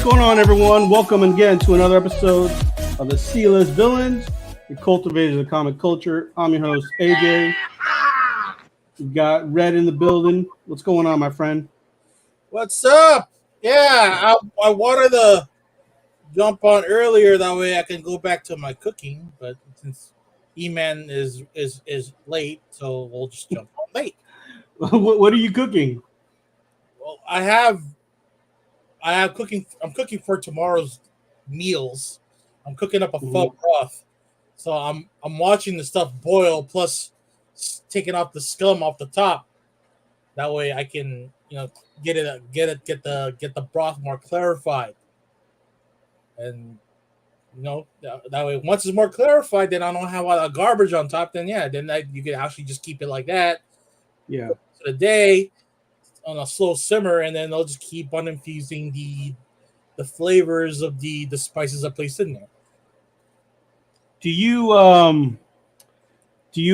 What's going on, everyone? Welcome again to another episode of the C-List Villains, the cultivators of comic culture. I'm your host, AJ. We got Red in the building. What's going on, my friend? What's up? Yeah, I wanted to jump on earlier. That way I can go back to my cooking. But since E-Man is late, so we'll just jump on late. What are you cooking? Well, I have cooking. I'm cooking for tomorrow's meals. I'm cooking up a pho broth, so I'm watching the stuff boil, plus taking off the scum off the top. That way I can get the broth more clarified, and that way once it's more clarified, then I don't have a lot of garbage on top. Then you can actually just keep it like that. Yeah. For the day on a slow simmer, and then they'll just keep on infusing the flavors of the spices I placed in there. Do you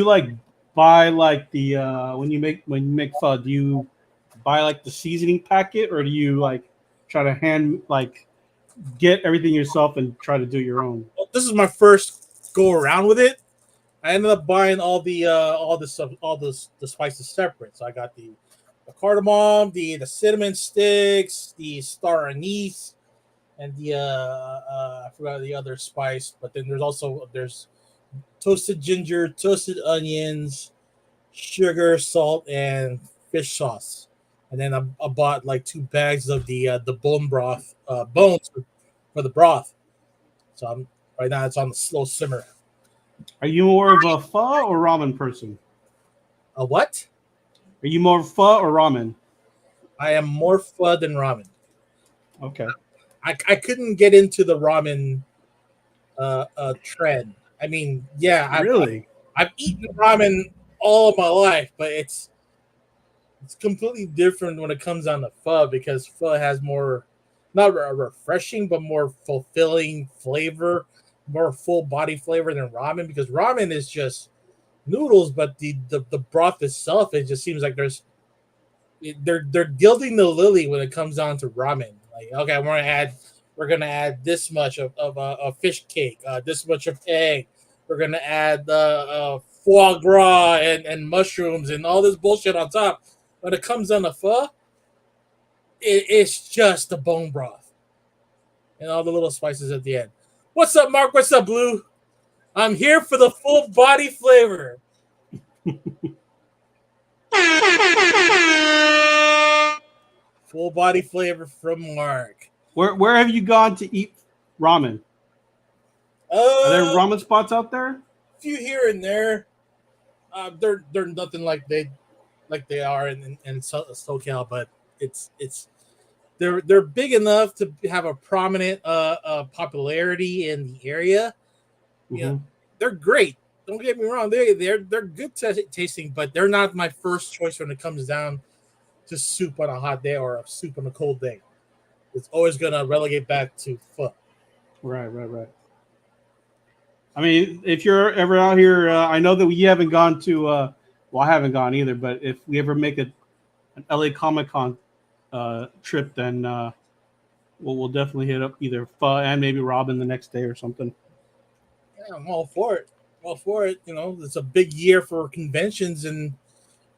like buy like the when you make pho? Do you buy like the seasoning packet, or do you like try to get everything yourself and try to do your own? Well, this is my first go around with it. I ended up buying all the spices separate. So I got the cardamom, the cinnamon sticks, the star anise, and the I forgot the other spice. But then there's toasted ginger, toasted onions, sugar, salt, and fish sauce. And then I bought like 2 bags of the bone broth, bones for the broth. So right now it's on the slow simmer. Are you more of a pho or ramen person? A what? Are you more pho or ramen? I am more pho than ramen. Okay. I couldn't get into the ramen trend. I mean, yeah, I've eaten ramen all of my life, but it's completely different when it comes down to pho, because pho has more, not refreshing, but more fulfilling flavor, more full body flavor than ramen. Because ramen is just noodles, but the broth itself, it just seems like they're gilding the lily when it comes down to ramen. Like, okay, we're gonna add this much of a fish cake, this much of egg. We're gonna add foie gras and mushrooms and all this bullshit on top. When it comes down to pho, it's just the bone broth and all the little spices at the end. What's up, Mark? What's up, Blue? I'm here for the full body flavor. Full body flavor from Mark. Where have you gone to eat ramen? Are there ramen spots out there? A few here and there. They're nothing like they are in SoCal, but they're big enough to have a prominent popularity in the area. Mm-hmm. They're great. Don't get me wrong. They're good tasting, but they're not my first choice when it comes down to soup on a hot day or a soup on a cold day. It's always gonna relegate back to pho. Right. I mean, if you're ever out here, I know that we haven't gone to. Well, I haven't gone either. But if we ever make an LA Comic Con trip, then we'll definitely hit up either pho and maybe Robin the next day or something. Yeah, I'm all for it. It's a big year for conventions, and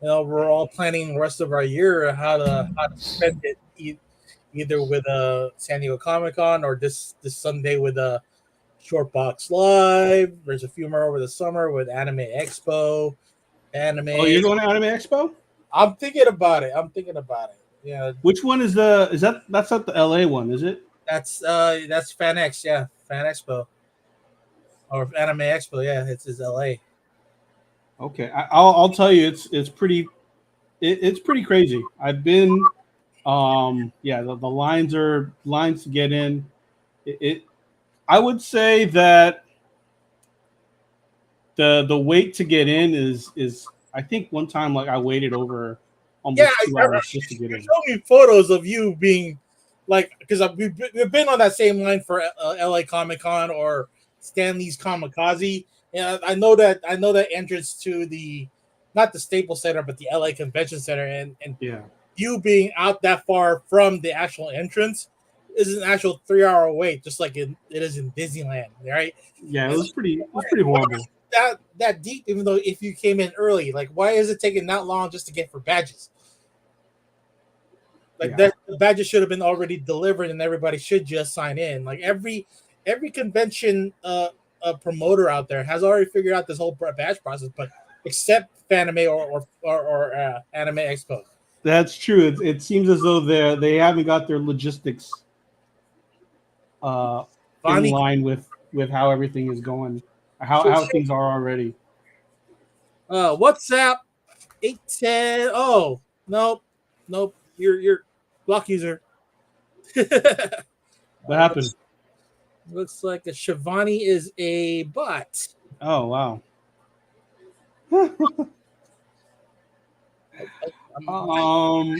we're all planning the rest of our year how to spend it, either with San Diego Comic Con or this Sunday with a Short Box Live. There's a few more over the summer with Anime Expo. Oh, you're going to Anime Expo? I'm thinking about it. Yeah. Which one is that's not the LA one, is it? That's FanX, yeah. Fan Expo. Or Anime Expo, yeah, it's LA. Okay. I'll tell you, it's pretty crazy. I've been the lines to get in. I would say that the wait to get in is I think one time like I waited over almost 2 hours just to get in. Show me photos of you being like, because we've been on that same line for LA Comic Con or Stanley's Kamikaze, and I know that entrance to not the Staples Center but the LA Convention Center, and yeah, you being out that far from the actual entrance, is an actual 3-hour wait, just like it is in Disneyland, right? Yeah, it was pretty horrible. That deep, even though if you came in early, like why is it taking that long just to get for badges? Like that the badges should have been already delivered and everybody should just sign in. Like every convention promoter out there has already figured out this whole badge process, but except Fanime or Anime Expo. That's true. It seems as though they haven't got their logistics in line with how everything is going, how things are already. WhatsApp 810. Oh, nope. You're block user. What happened? Looks like a Shivani is a bot. Oh wow.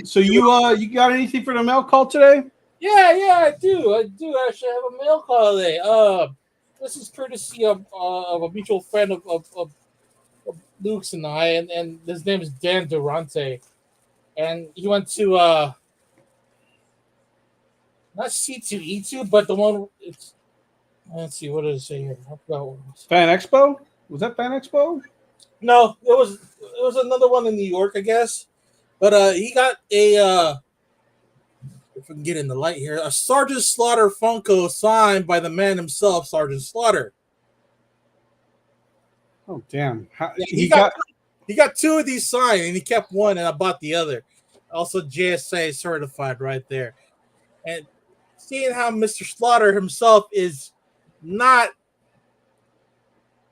So you got anything for the mail call today? Yeah, I do. I actually have a mail call today. This is courtesy of a mutual friend of Luke's and I, and his name is Dan Durante, and he went to not C2E2, but the one. Let's see, what does it say here? Fan Expo? Was that Fan Expo? No, it was another one in New York, I guess. But he got a if we can get in the light here, a Sergeant Slaughter Funko signed by the man himself, Sergeant Slaughter. Oh damn! He got two of these signed, and he kept one, and I bought the other. Also, JSA certified right there. And seeing how Mr. Slaughter himself is not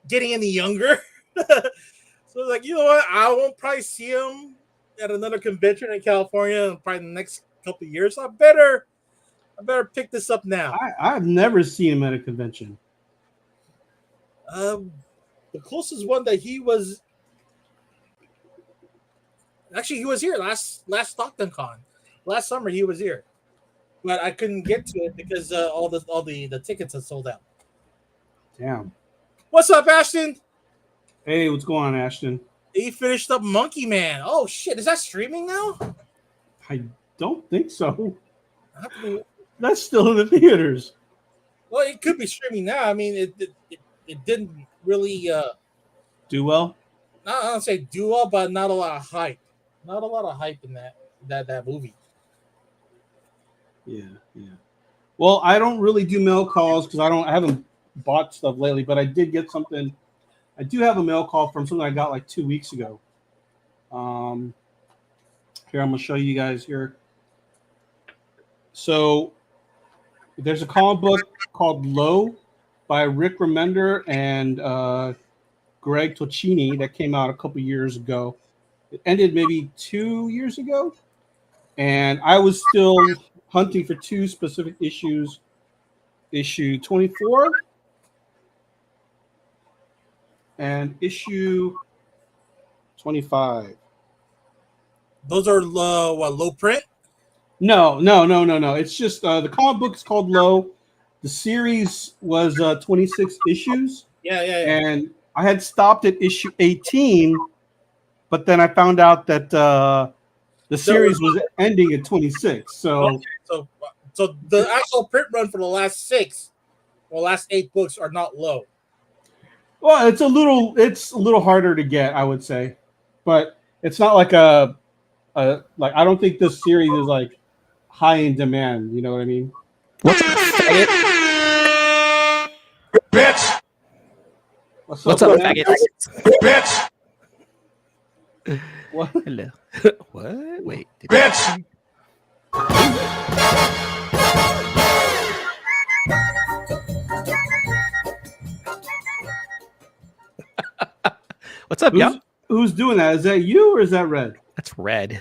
getting any younger, so like, you know what? I won't probably see him at another convention in California in probably the next couple of years. So I better pick this up now. I've never seen him at a convention. The closest one that he was here last Stockton Con. Last summer he was here, but I couldn't get to it because all the tickets had sold out. Damn. What's up, Ashton? Hey, what's going on, Ashton? He finished up Monkey Man. Oh shit, is that streaming now? I don't think so. That's still in the theaters. Well, it could be streaming now. I mean, it didn't really do well. I don't say do well, but not a lot of hype. Not a lot of hype in that movie. Yeah. Well, I don't really do mail calls because I haven't bought stuff lately, but I did get something. I do have a mail call from something I got like 2 weeks ago. Here, I'm gonna show you guys here. So there's a comic book called Low by Rick Remender and Greg Tocchini that came out a couple years ago. It ended maybe 2 years ago, and I was still hunting for two specific issues. Issue 24 and issue 25. Those are low print? No. It's just the comic book is called Low. The series was 26 issues. Yeah. And I had stopped at issue 18, but then I found out that the series was ending at 26. So the actual print run for the last 8 books are not Low. Well, it's a little harder to get, I would say, but it's not like like I don't think this series is like high in demand. You know what I mean? What's up, faggots? Bitch. What? Hello. What? Wait. Bitch. What's up, y'all? Who's doing that? Is that you or is that Red? That's Red.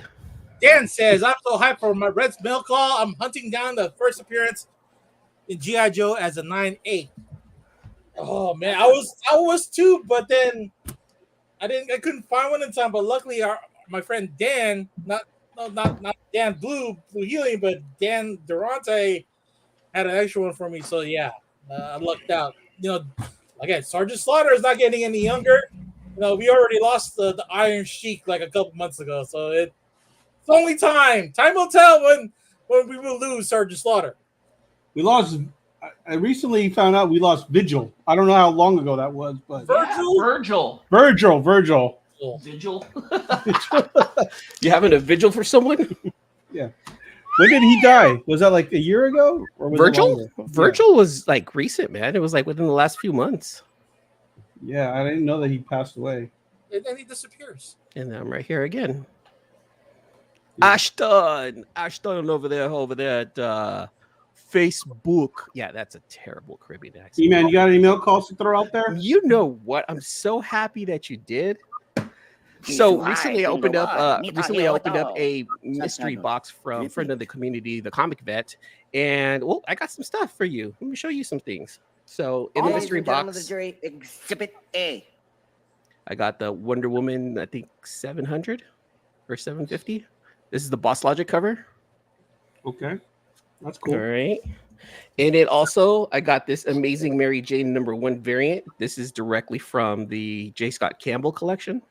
Dan says, I'm so hyped for my Red's mail call. I'm hunting down the first appearance in G.I. Joe as a 9/8. Oh man, I was too, but then I couldn't find one in time. But luckily, my friend Dan, not Dan Blue Healing, but Dan Durante had an extra one for me. So yeah, I lucked out. You know, again, Sergeant Slaughter is not getting any younger. You know, we already lost the Iron Sheik like a couple months ago, so it's only time. Time will tell when we will lose Sergeant Slaughter. We lost. I recently found out we lost Vigil. I don't know how long ago that was, but Virgil. Virgil. Vigil. You having a vigil for someone? Yeah. When did he die? Was that like a year ago? Or was Virgil? Virgil was like recent, man. It was like within the last few months. Yeah, I didn't know that he passed away. And then he disappears. And I'm right here again. Ashton over there at Facebook. Yeah, that's a terrible Caribbean accent. E-Man, you got any mail calls to throw out there? You know what? I'm so happy that you did. So recently I opened up a mystery box from a friend of the community, the Comic Vet, and well, I got some stuff for you. Let me show you some things. So in the mystery box, Exhibit A. I got the Wonder Woman, I think 700 or 750. This is the Boss Logic cover. Okay, that's cool. All right. And it also, I got this Amazing Mary Jane #1 variant. This is directly from the J. Scott Campbell collection.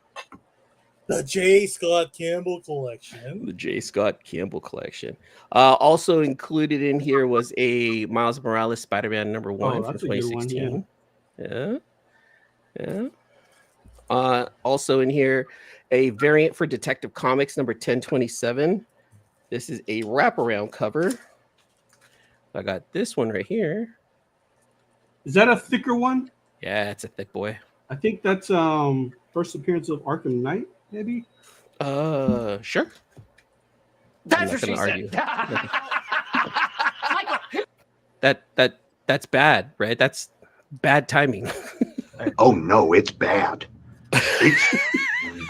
The J. Scott Campbell collection. The J. Scott Campbell collection. Also included in here was a Miles Morales Spider-Man #1 from 2016. Yeah. Also in here, a variant for Detective Comics number 1027. This is a wraparound cover. I got this one right here. Is that a thicker one? Yeah, it's a thick boy. I think that's first appearance of Arkham Knight, maybe. Sure. That's what she said. That's bad, right? That's bad timing. Oh no, it's bad. It's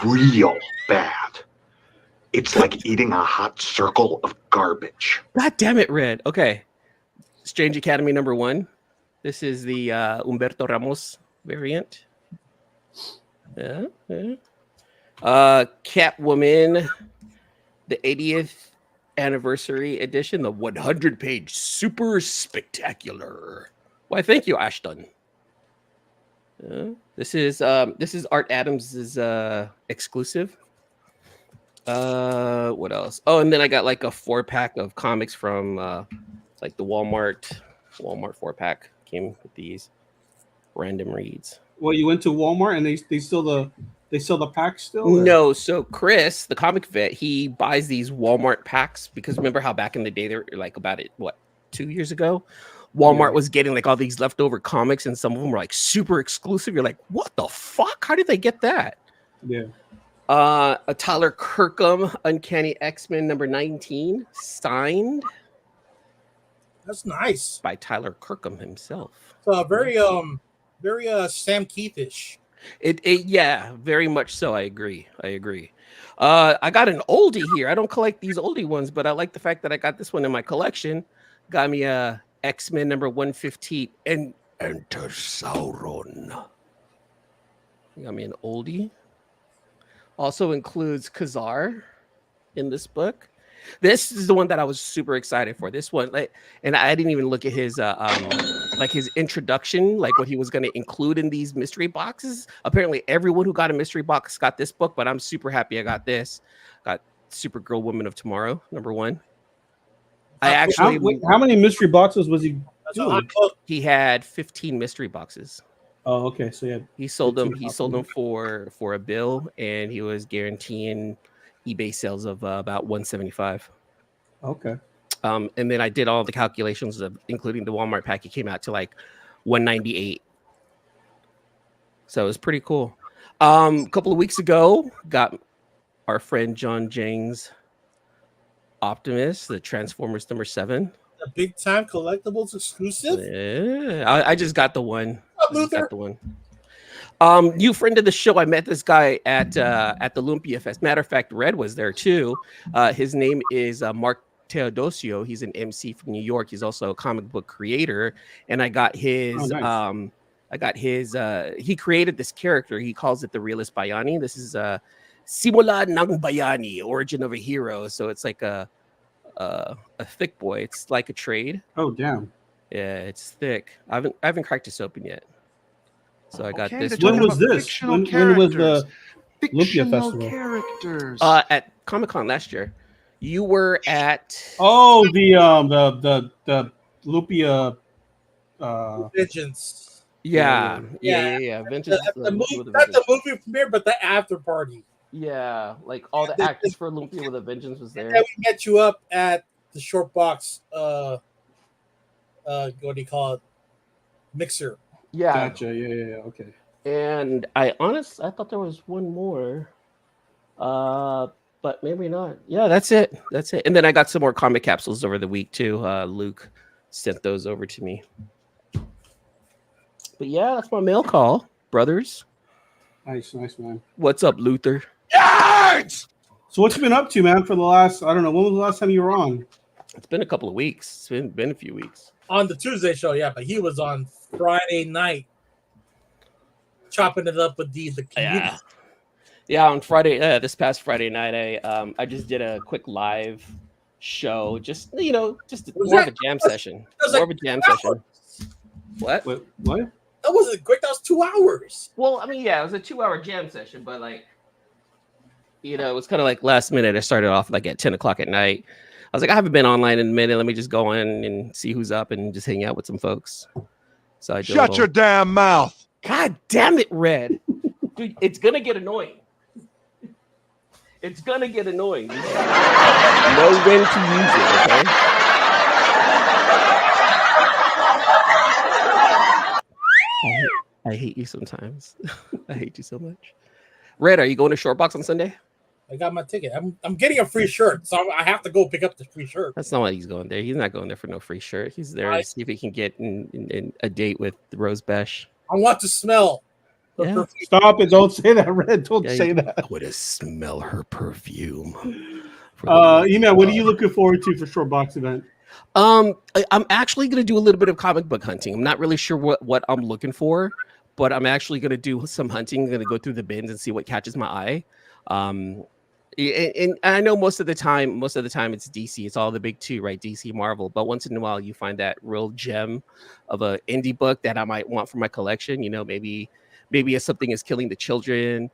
real bad. It's like eating a hot circle of garbage. God damn it, Red. Okay. Strange Academy #1. This is the Humberto Ramos variant. Yeah. Catwoman, the 80th anniversary edition, the 100-page super spectacular. Why, thank you, Ashton. This is Art Adams's exclusive. What else? Oh, and then I got like a 4-pack of comics from like the Walmart 4-pack came with these random reads. Well, you went to Walmart and they sell the packs still? Or? No, so Chris, the Comic Vet, he buys these Walmart packs because remember how back in the day they were like about it 2 years ago, Walmart was getting like all these leftover comics and some of them were like super exclusive. You're like, what the fuck? How did they get that? Yeah. A Tyler Kirkham Uncanny X-Men #19 signed. That's nice. By Tyler Kirkham himself. So very Sam Keith-ish. Yeah, very much so. I agree. I got an oldie here. I don't collect these oldie ones, but I like the fact that I got this one in my collection. Got me a X-Men #115 and Enter Sauron. Got me an oldie. Also includes Khazar in this book. This is the one that I was super excited for. This one, and I didn't even look at his like his introduction, like what he was going to include in these mystery boxes. Apparently, everyone who got a mystery box got this book, but I'm super happy I got this. Got Supergirl Woman of Tomorrow #1. I actually how many mystery boxes was he doing? He had 15 mystery boxes. Oh, okay. So he sold them. He sold them for a bill, and he was guaranteeing eBay sales of about 175. Okay. And then I did all the calculations of including the Walmart pack. It came out to like 198. So it was pretty cool. A couple of weeks ago, got our friend John Jang's Optimus, the Transformers #7. A big time collectibles exclusive. Yeah, I just got the one. You friend of the show. I met this guy at the Lumpia Fest. Matter of fact, Red was there too. His name is Mark Teodosio. He's an MC from New York. He's also a comic book creator. And I got his. He created this character. He calls it the Realist Bayani. This is Simula ng Bayani, Origin of a Hero. So it's like a thick boy. It's like a trade. Oh damn. Yeah, it's thick. I haven't cracked this open yet. So I got this. When was this? When was the Lumpia Festival? Characters. At Comic-Con last year. You were at the Lupia. Vengeance. Yeah. That's Vengeance. the Lumpia movie, with a not the Vengeance. movie premiere, but the after party. Yeah, like all the actors for Lumpia with a Vengeance was there. And we met you up at the short box. What do you call it? Mixer. Yeah. Gotcha. Yeah. Okay. And I thought there was one more. But maybe not. Yeah, that's it. That's it. And then I got some more comic capsules over the week too. Luke sent those over to me. But yeah, that's my mail call, brothers. Nice, man. What's up, Luther? Yards! So what you been up to, man, for the last, I don't know, when was the last time you were on? It's been a couple of weeks. It's been a few weeks. On the Tuesday show, yeah, but he was on Friday night chopping it up with the community. Yeah, on Friday, this past Friday night, I just did a quick live show, just more of a jam session. More of a jam session. What? What? That wasn't quick. That was 2 hours. Well, I mean, yeah, it was a 2-hour jam session, but like, it was kind of like last minute. I started off like at 10 o'clock at night. I was like, I haven't been online in a minute. Let me just go in and see who's up and just hang out with some folks. So I shut your damn mouth. God damn it, Red. Dude, it's gonna get annoying. It's gonna get annoying. Know when to use it, okay? I hate you sometimes. I hate you so much. Red, are you going to Shortbox on Sunday? I got my ticket. I'm getting a free shirt, so I have to go pick up the free shirt. That's not why he's going there. He's not going there for no free shirt. He's there to see if he can get in a date with Rose Besh. I want to smell. Yeah. Stop it! Don't say that, Red. Don't say that. I want to smell her perfume. Email. What are you looking forward to for Shortbox event? I'm actually going to do a little bit of comic book hunting. I'm not really sure what I'm looking for, but I'm actually going to do some hunting. I'm going to go through the bins and see what catches my eye. And I know most of the time it's DC. It's all the big two, right? DC, Marvel. But once in a while, you find that real gem of an indie book that I might want for my collection. Maybe if something is killing the children.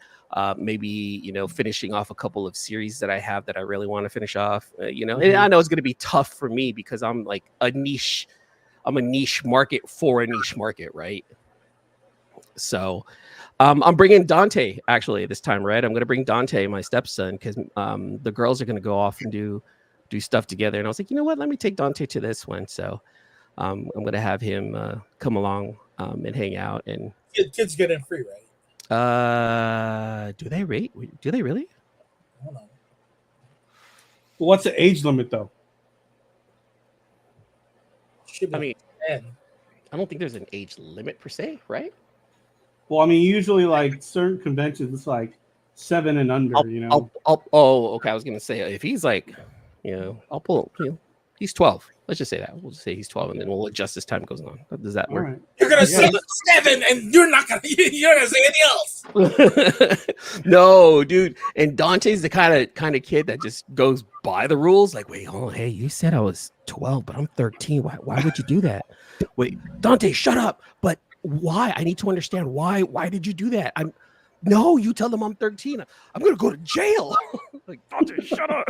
Maybe finishing off a couple of series that I have that I really want to finish off. And I know it's going to be tough for me because I'm like I'm a niche market for a niche market, right? So I'm bringing Dante actually this time, right? I'm going to bring Dante, my stepson, because the girls are going to go off and do stuff together. And I was like, you know what? Let me take Dante to this one. So I'm going to have him come along and hang out. And kids get in free, right? Do they rate? Do they really? I don't know. What's the age limit though? I mean, 10. I don't think there's an age limit per se, right? Well, I mean, usually like certain conventions, it's like 7 and under. Okay. I was gonna say if he's like, I'll pull. He's 12. Let's just say that. We'll just say he's 12, and then we'll adjust as time goes on. Does that work? Right. You're gonna say 7, and you're not gonna say anything else. No, dude. And Dante's the kind of kid that just goes by the rules. Like, wait, hold on. Hey, you said I was 12, but I'm 13. Why would you do that? Wait, Dante, shut up. But why? I need to understand why. Why did you do that? No, you tell them I'm 13. I'm gonna go to jail. Like, Dante, shut up.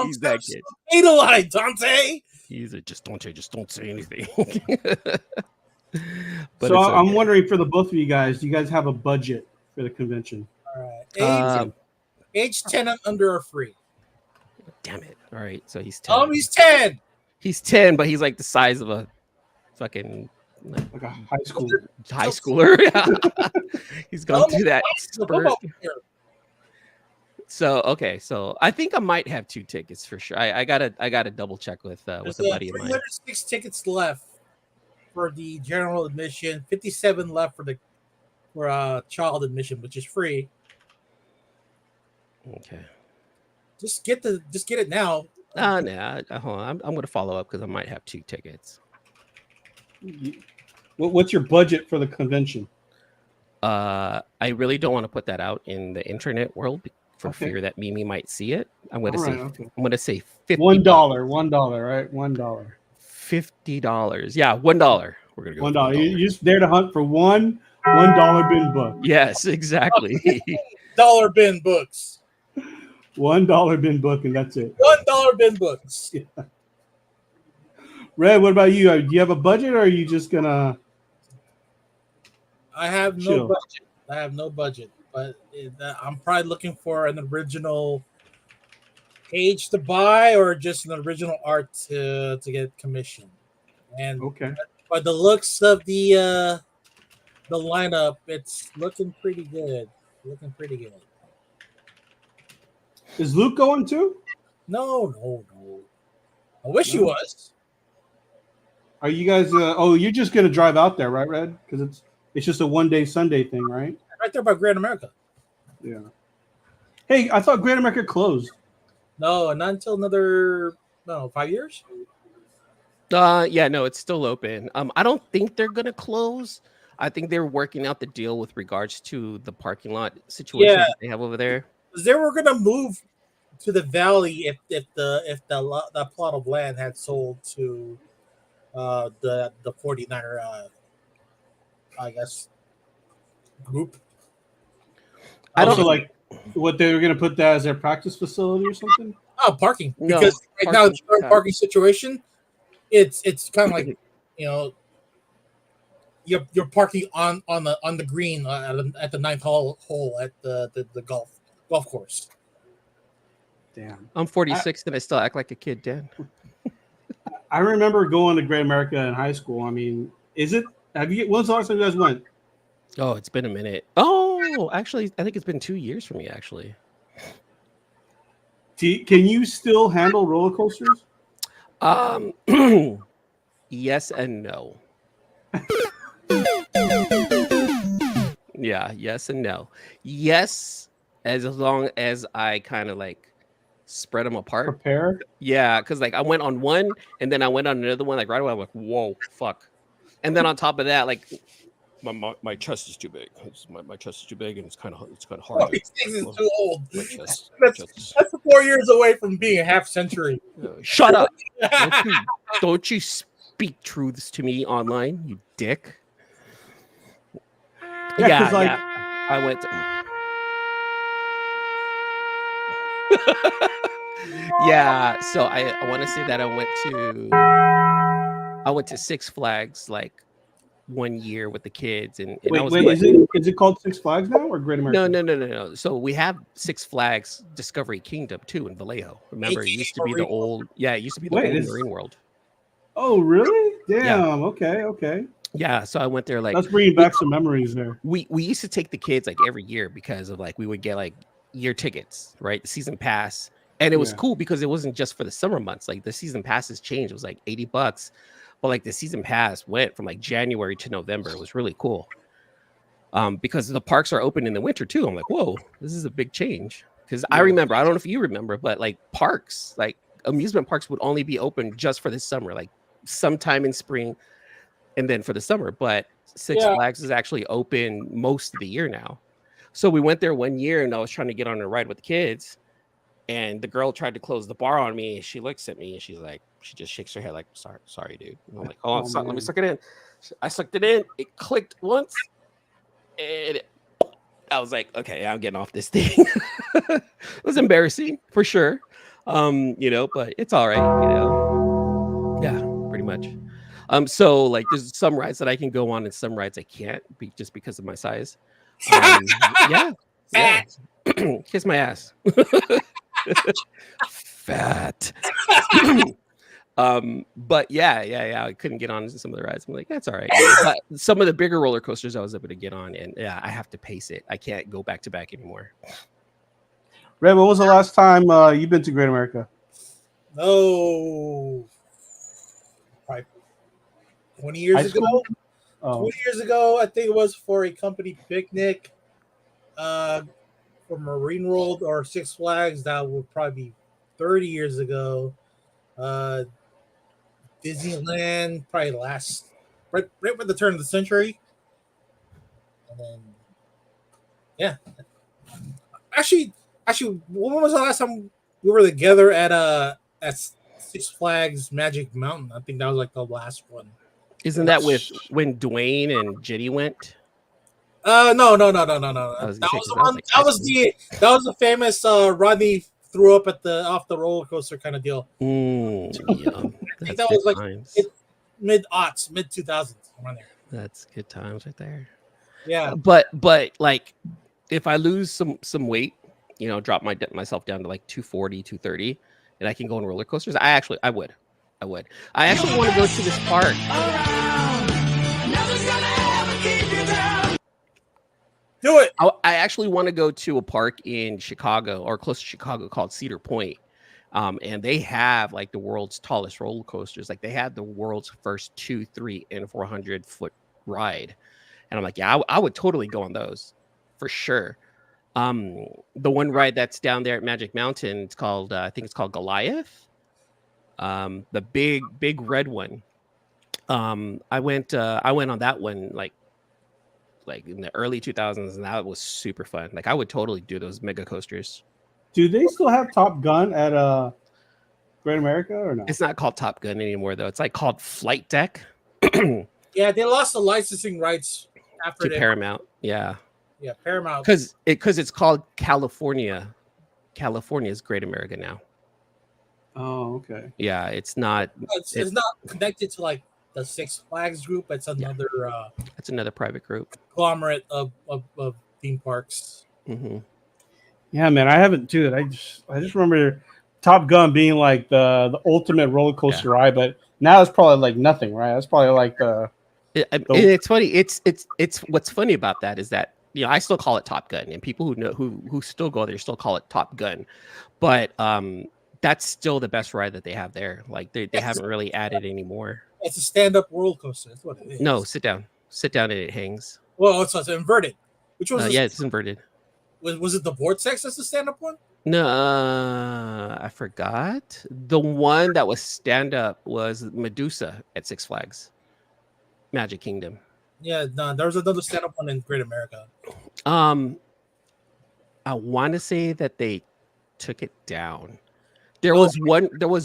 He's that kid. Adolite, Dante. He's just don't say anything. So I'm wondering for the both of you guys, do you guys have a budget for the convention? All right. Age 10 and under are free. Damn it. All right. So he's 10. Oh, he's 10. He's 10, but he's like the size of a fucking like a high schooler. Yeah. He's gone through that spurt. So okay, so I think I might have 2 tickets for sure. I gotta double check with a buddy of mine. 306 tickets left for the general admission, 57 left for child admission, which is free. Okay. Just get it now. No, hold on. I'm gonna follow up because I might have 2 tickets. What's your budget for the convention? I really don't want to put that out in the internet world for fear that Mimi might see it. I'm gonna say $50. $1, right? $1. $50. Yeah, $1. We're gonna go $1. You're just there to hunt for $1 bin book. Yes, exactly. $1 bin books. $1 bin book, and that's it. $1 bin books. Yeah. Red, what about you? Do you have a budget, or are you just gonna I have no chill? budget. I have no budget, but I'm probably looking for an original page to buy or just an original art to get commissioned. And Okay. by the looks of the lineup, it's looking pretty good. Looking pretty good. Is Luke going too? No. I wish he No. was. Are you guys? You're just gonna drive out there, right, Red? Because it's just a 1-day Sunday thing, right? Right there by Grand America. Yeah. Hey, I thought Grand America closed. No, not until another 5 years. Yeah, no, it's still open. I don't think they're gonna close. I think they're working out the deal with regards to the parking lot situation that they have over there. Because they were gonna move to the valley if the plot of land had sold to the 49er I guess group. I don't Also, like what they were gonna put that as their practice facility or something. Oh, parking. No, Because right now the parking, current yeah. parking situation, it's kind of like you're parking on the green at the ninth hole at the golf course. Damn. I'm 46 and I still act like a kid, Dan. I remember going to Great America in high school. I mean, when's the last time you guys went? Oh, it's been a minute. Oh, actually, I think it's been 2 years for me, actually. Can you still handle roller coasters? Yes and no. Yeah, yes and no. Yes, as long as I kind of like spread them apart. Prepare. Yeah, because like I went on one and then I went on another one. Like right away, I'm like, whoa, fuck. And then on top of that, like my chest is too big. My chest is too big, and it's kind of hard. Oh, these things is too old. Chest, That's 4 years away from being a half century. Shut up! Don't you speak truths to me online, you dick. Yeah, 'cause, like- I went. Yeah, so I want to say that I went to Six Flags like 1 year with the kids, and I was wait, is it called Six Flags now or Great America? No. So we have Six Flags Discovery Kingdom too in Vallejo. Remember, it used to be the old Marine World. Oh, really? Damn. Yeah. Okay. Yeah, so I went there like That's bringing back some memories there. we used to take the kids like every year because of like we would get like year tickets, right? The season pass. And it was cool because it wasn't just for the summer months. Like the season passes changed. It was like $80. But like the season pass went from like January to November. It was really cool. Because the parks are open in the winter too. I'm like, whoa, this is a big change. Because I remember, I don't know if you remember, but like parks, like amusement parks would only be open just for the summer, like sometime in spring and then for the summer. But Six Flags is actually open most of the year now. So we went there 1 year and I was trying to get on a ride with the kids. And the girl tried to close the bar on me. And she looks at me and she's like, she just shakes her head like, sorry, dude. And I'm like, let me suck it in. I sucked it in. It clicked once. And I was like, okay, I'm getting off this thing. It was embarrassing for sure. But it's all right, Yeah, pretty much. So like there's some rides that I can go on and some rides I can't just because of my size. Yeah. Kiss my ass. Fat. But yeah, I couldn't get on some of the rides. I'm like, that's all right. But some of the bigger roller coasters I was able to get on, and I have to pace it. I can't go back to back anymore. Red, when was the last time you've been to Great America? Oh, probably 20 years ago. 20 years ago, I think it was for a company picnic. For Marine World or Six Flags, that would probably be 30 years ago. Disneyland, probably right with the turn of the century. And then, yeah. Actually, when was the last time we were together at Six Flags Magic Mountain? I think that was like the last one. Isn't that with when Dwayne and Jitty went? No. That was the famous Rodney threw up at the off the roller coaster kind of deal. Yum. I think that was like mid-aughts, mid-2000s. Around there. That's good times right there. Yeah. But like if I lose some weight, you know, drop myself down to like 240, 230, and I can go on roller coasters, I would. I actually want to go to this park. Do it. I actually want to go to a park in Chicago or close to Chicago called Cedar Point. And they have like the world's tallest roller coasters. Like they have the world's first 200, 300, and 400-foot ride. And I'm like, yeah, I would totally go on those for sure. The one ride that's down there at Magic Mountain, it's called, I think it's called Goliath. The big red one. I went on that one like in the early 2000s, and that was super fun. Like I would totally do those mega coasters. Do they still have Top Gun at Great America or no? It's not called Top Gun anymore though. It's like called Flight Deck. Yeah, they lost the licensing rights after to Paramount. Yeah, Paramount. Because it's called California. California's Great America now. Oh, okay. Yeah, it's not. It's not connected to like the Six Flags group. It's another. It's another private group. Conglomerate of theme parks. Mm-hmm. Yeah, man, I haven't, dude. I just remember Top Gun being like the ultimate roller coaster ride, but now it's probably like nothing, right? That's probably like It's funny. It's what's funny about that is that, you know, I still call it Top Gun, and people who know who still go there still call it Top Gun, but that's still the best ride that they have there. Like they haven't really added any more. It's a stand-up roller coaster. That's what it is. No, sit down and it hangs. Well, it's inverted. Which one? Yeah, it's inverted. Was it the Vortex that's the stand-up one? No, I forgot. The one that was stand-up was Medusa at Six Flags, Magic Kingdom. Yeah, no, there was another stand-up one in Great America. I want to say that they took it down. There was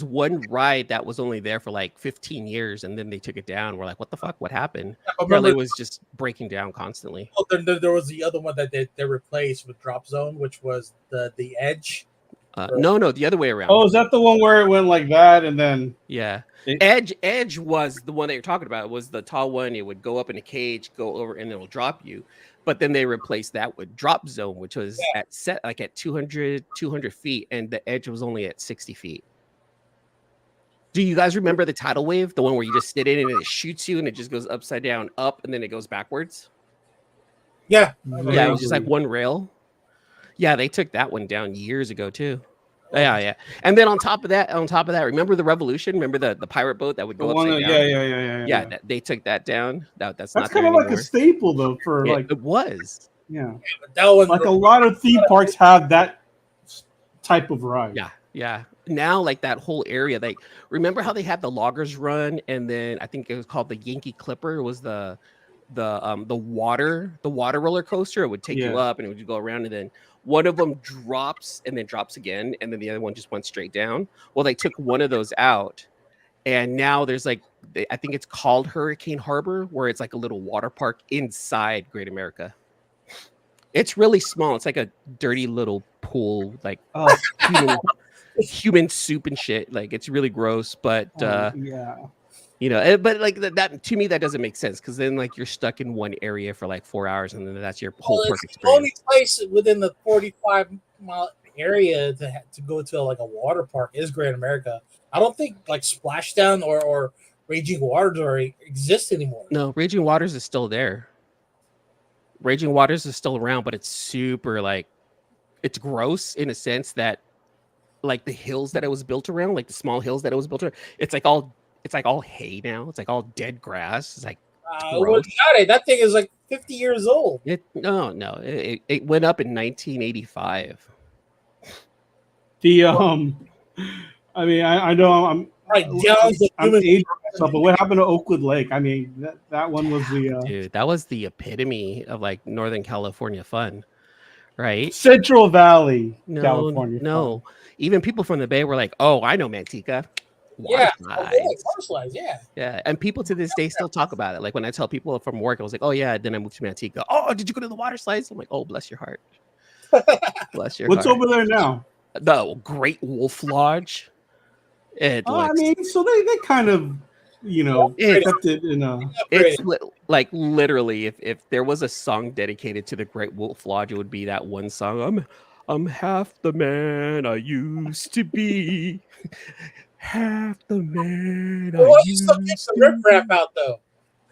one ride that was only there for like 15 years, and then they took it down. We're like, what the fuck? What happened? Apparently, it was just breaking down constantly. Oh, there was the other one that they replaced with Drop Zone, which was the Edge. No, the other way around. Oh, is that the one where it went like that and then? Yeah, Edge was the one that you're talking about. It was the tall one. It would go up in a cage, go over, and it'll drop you. But then they replaced that with Drop Zone, which was at 200 feet, and the Edge was only at 60 feet. Do you guys remember the tidal wave? The one where you just sit in and it shoots you and it just goes upside down, up, and then it goes backwards? Yeah. Yeah, it was just like one rail. Yeah, they took that one down years ago too. Yeah. And then on top of that, remember the Revolution? Remember the pirate boat that would go upside down? Yeah. They took that down. That's not kind of like a staple though for like it was. Yeah. That one, like a lot of theme parks have that type of ride. Yeah. Now, like that whole area, like remember how they had the Loggers Run, and then I think it was called the Yankee Clipper. It was the water roller coaster. It would take you up and it would go around, and then one of them drops and then drops again, and then the other one just went straight down. Well, they took one of those out, and now there's like, I think it's called Hurricane Harbor, where it's like a little water park inside Great America. It's really small. It's like a dirty little pool, like human soup and shit. Like it's really gross, but you know, but like that to me, that doesn't make sense, because then like you're stuck in one area for like 4 hours, and then that's your whole park experience. The only place within the 45-mile area to go to like a water park is Great America. I don't think like Splashdown or Raging Waters exist anymore. No, Raging Waters is still there. Raging Waters is still around, but it's super like, it's gross in a sense that like the hills that it was built around, like the small hills that it was built around, it's like all hay now. It's like all dead grass. It's like that thing is like 50 years old. It went up in 1985. I mean, I know I'm aging myself, but what happened to Oakwood Lake? I mean, that one was the dude. That was the epitome of like Northern California fun, right? Central Valley, California. No, even people from the Bay were like, "Oh, I know Manteca." Water slides. Yeah. And people to this day still talk about it. Like when I tell people from work, I was like, "Oh yeah," then I moved to Manteca. Oh, did you go to the water slides? I'm like, "Oh, bless your heart." Bless your What's heart. over there now? The Great Wolf Lodge. I mean, so they kind of, kept it in a. It's like literally, if there was a song dedicated to the Great Wolf Lodge, it would be that one song. I'm half the man I used to be. Half the man I Well, you used still get some to rip rap be. out though,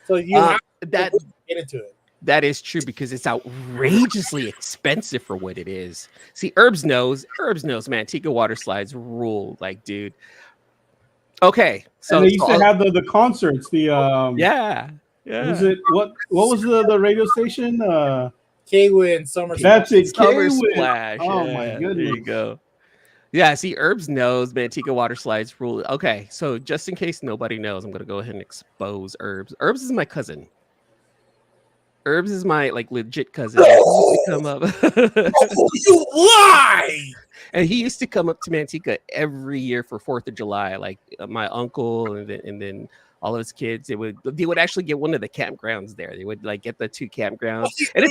so you have to That get into it. that is true because it's outrageously expensive for what it is. See, Herbs knows, man. Antigua water slides rule, like, dude. Okay, so And they used to have the concerts. The yeah. Was it what was the radio station? K-Win, Summer That's it. Summer K-Win. Splash. Oh my Yeah, goodness. there you go. Yeah, see, Herbs knows Manteca water slides rule. Okay, so just in case nobody knows, I'm gonna go ahead and expose Herbs. Herbs is my cousin. Herbs is my like legit cousin. He used to come up. Oh, you lie! And he used to come up to Manteca every year for 4th of July. Like my uncle and then all of his kids, they would actually get one of the campgrounds there. They would like get the 2 campgrounds. And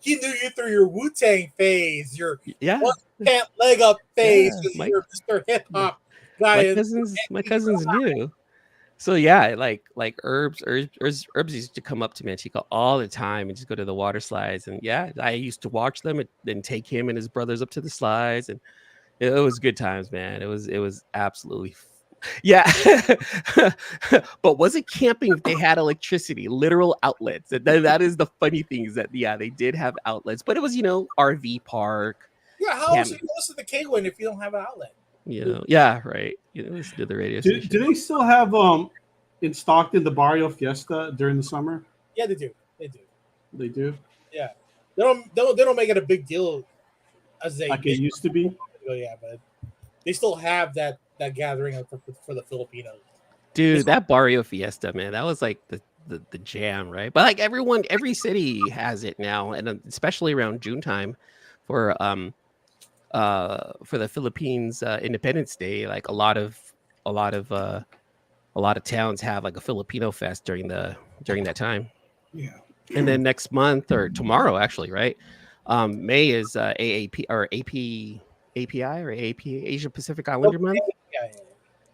He knew you through your Wu-Tang phase, your yeah, one pant leg up phase, Yeah, you're Mr. Hip Hop guy. my cousins knew. So yeah, like Herbs used to come up to Manteca all the time and just go to the water slides. And yeah, I used to watch them and take him and his brothers up to the slides, and it was good times, man. It was absolutely yeah. But was it camping if they had electricity, literal outlets? And that is the funny thing is that they did have outlets, but it was RV park. Yeah, how else are you listen to K-Win if you don't have an outlet? Yeah, right. Listen to the radio station. Do they still have in Stockton the Barrio Fiesta during the summer? Yeah, they do. They do. Yeah, they don't make it a big deal as they like it used to be. Yeah, but they still have that gathering for the Filipinos. Dude, that Barrio Fiesta, man, that was like the jam, right? But like every city has it now, and especially around June time for the Philippines Independence Day, like a lot of towns have like a Filipino fest during that time. Yeah. And then next month or tomorrow, actually, right? May is AAP or API or AP Asia Pacific Islander Month.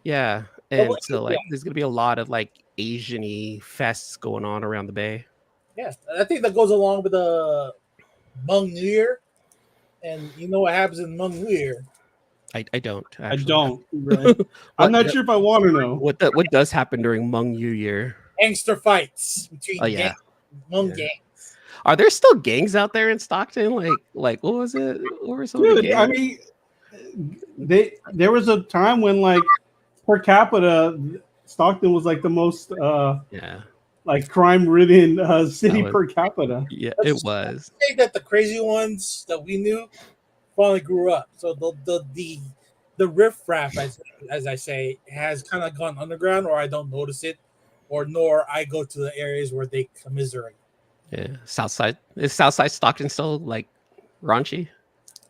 Yeah. And so like there's gonna be a lot of like Asian-y fests going on around the Bay. Yeah, I think that goes along with the Hmong New Year. And you know what happens in Hmong New Year? I don't. Actually. I don't. Right? I'm not sure if I want to know. What does happen during Hmong New Year? Gangster fights between Hmong gangs. Are there still gangs out there in Stockton? Like what was it? What were some of the gangs? I mean, there was a time when like per capita, Stockton was like the most like crime-ridden city per capita. Yeah, it was. I think that the crazy ones that we knew finally grew up. So the riffraff, as I say, has kind of gone underground, or I don't notice it, nor I go to the areas where they commiserate. Yeah, Southside. Is Southside Stockton still like raunchy?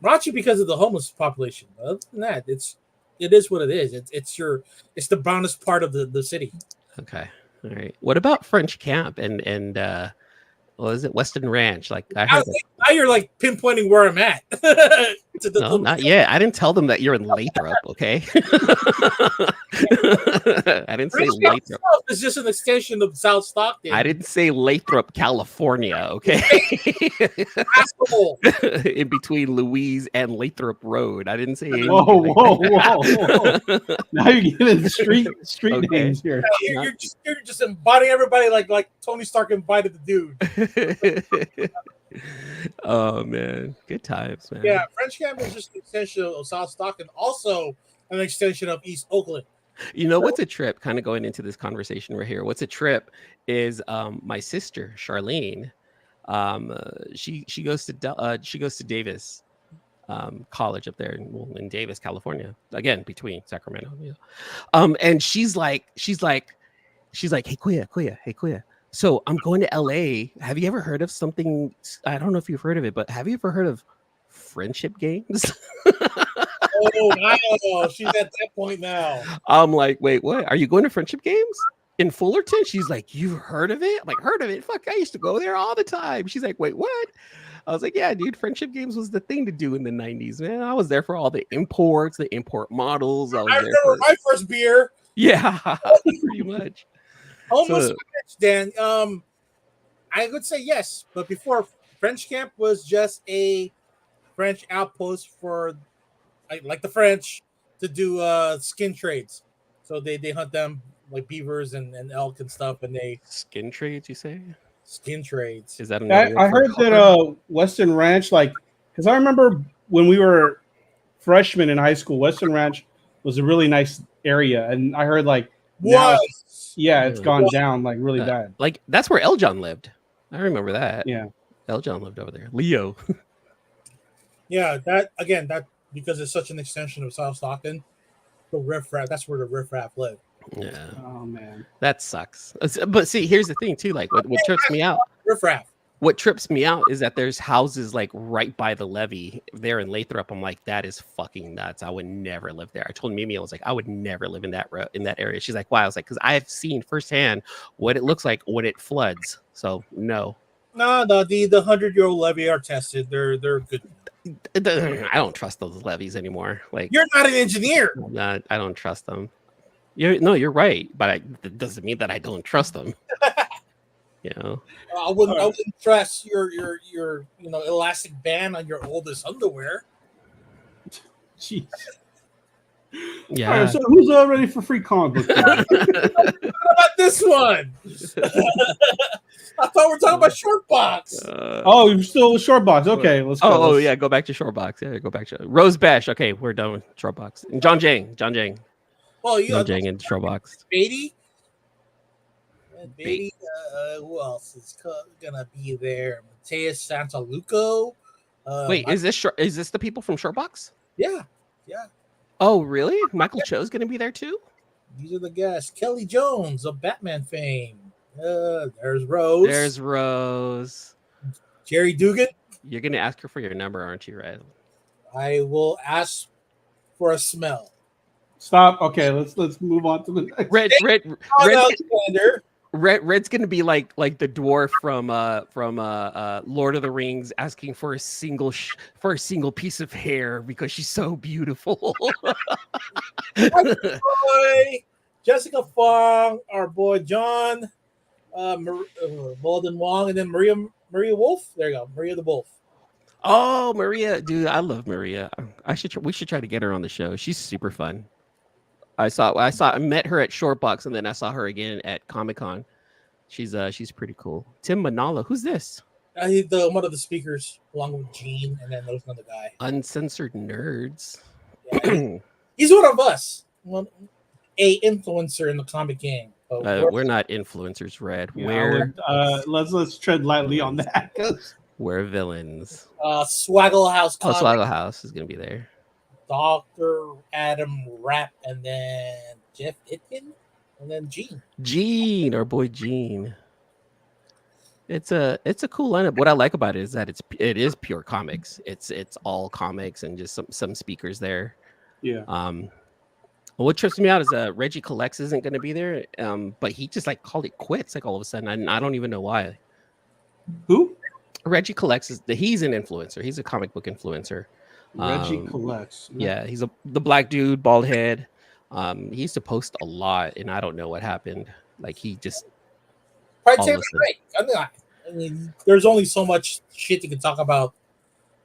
Raunchy because of the homeless population. Other than that, it is what it is. It's the brownest part of the city. Okay. All right. What about French Camp and what is it? Weston Ranch? Like I heard now you're like pinpointing where I'm at. No, not yet. I didn't tell them that you're in Lathrop, okay? I didn't say Lathrop. It's just an extension of South Stockton. I didn't say Lathrop, California, okay? In between Louise and Lathrop Road. I didn't say anything. Whoa. Now you're getting street names here. You're just embodying everybody like Tony Stark embodied the dude. Oh man, good times, man. Yeah, French Camp is just an extension of South Stockton, also an extension of East Oakland. You know what's a trip? Kind of going into this conversation right here. What's a trip is my sister Charlene. She goes to Davis College up there in Davis, California. Again, between Sacramento. And she's like, hey Kuya. So I'm going to LA. Have you ever heard of something? I don't know if you've heard of it, but have you ever heard of friendship games? Oh, wow. She's at that point now. I'm like, wait, what? Are you going to friendship games in Fullerton? She's like, you've heard of it? I'm like, heard of it? Fuck, I used to go there all the time. She's like, wait, what? I was like, yeah, dude, friendship games was the thing to do in the 90s, man. I was there for all the imports, the import models. I was I there remember for my first beer. yeah, pretty much. Almost So, finished, Dan. I would say yes, but before French camp was just a French outpost for like the French to do skin trades. So they hunt them like beavers and elk and stuff, and they skin trades, you say? skin trades. Is that another word I for heard that helper? Western Ranch, like, because I remember when we were freshmen in high school, Western Ranch was a really nice area, and I heard like now, Was it's gone Was. down like really bad. Like that's where Eljon lived. I remember that. Yeah, Eljon lived over there. Leo. Yeah, that because it's such an extension of South Stockton, the riffraff. That's where the riffraff live. Yeah, oh man, that sucks. But see, here's the thing too. Like what trips me out. Riffraff. What trips me out is that there's houses like right by the levee there in Lathrop. I'm like, that is fucking nuts. I would never live there. I told Mimi, I was like, I would never live in that area. She's like, why? I was like, because I have seen firsthand what it looks like when it floods. So no. No, the 100-year-old levee are tested. They're good. I don't trust those levees anymore. Like You're not an engineer. I don't trust them. You're right, but that doesn't mean that I don't trust them. You know, I wouldn't trust your elastic band on your oldest underwear. jeez. yeah. All right, so who's ready for free comic book? What about this one? I thought we were talking about short box. Oh, you're still short box. Okay, let's go. Oh yeah, go back to Shortbox. Yeah, go back to Rose Bash. Okay, we're done with Shortbox. And John Jang. Well, you John Jang and Shortbox. Beatty. Beatty. Who else is gonna be there? Mateus Santaluco. Wait, is this the people from Shortbox? Yeah. Oh, really? Michael Cho's gonna be there too? These are the guests. Kelly Jones of Batman fame. There's Rose. There's Rose. Jerry Dugan. You're gonna ask her for your number, aren't you, Red? I will ask for a smell. Stop. Okay, let's move on to the next. Red's gonna be like the dwarf from Lord of the Rings asking for a single piece of hair because she's so beautiful. Boy, Jessica Fong, our boy John, Malden Wong, and then Maria Wolf. There you go, Maria the Wolf. Oh, Maria, dude, I love Maria. We should try to get her on the show. She's super fun. I met her at Shortbox, and then I saw her again at Comic-Con. She's pretty cool. Tim Manala, who's this? He's one of the speakers, along with Gene, and then there's another guy. Uncensored Nerds. Yeah, he's one of us. A influencer in the comic game. We're not influencers, Red. Yeah, let's tread lightly on that. We're villains. Swaggle House. Oh, Swaggle House is gonna be there. Dr. Adam Rapp, and then Jeff Itkin, and then Gene. Our boy Gene. It's a cool lineup. What I like about it is that it is pure comics. It's all comics and just some speakers there. Yeah. What trips me out is Reggie Collects isn't going to be there, but he just like called it quits like all of a sudden. I don't even know why. Who? Reggie Collects he's an influencer. He's a comic book influencer. Reggie Collects. Yeah, he's the black dude, bald head. He used to post a lot, and I don't know what happened. Like he just probably take a break. I mean, there's only so much shit you can talk about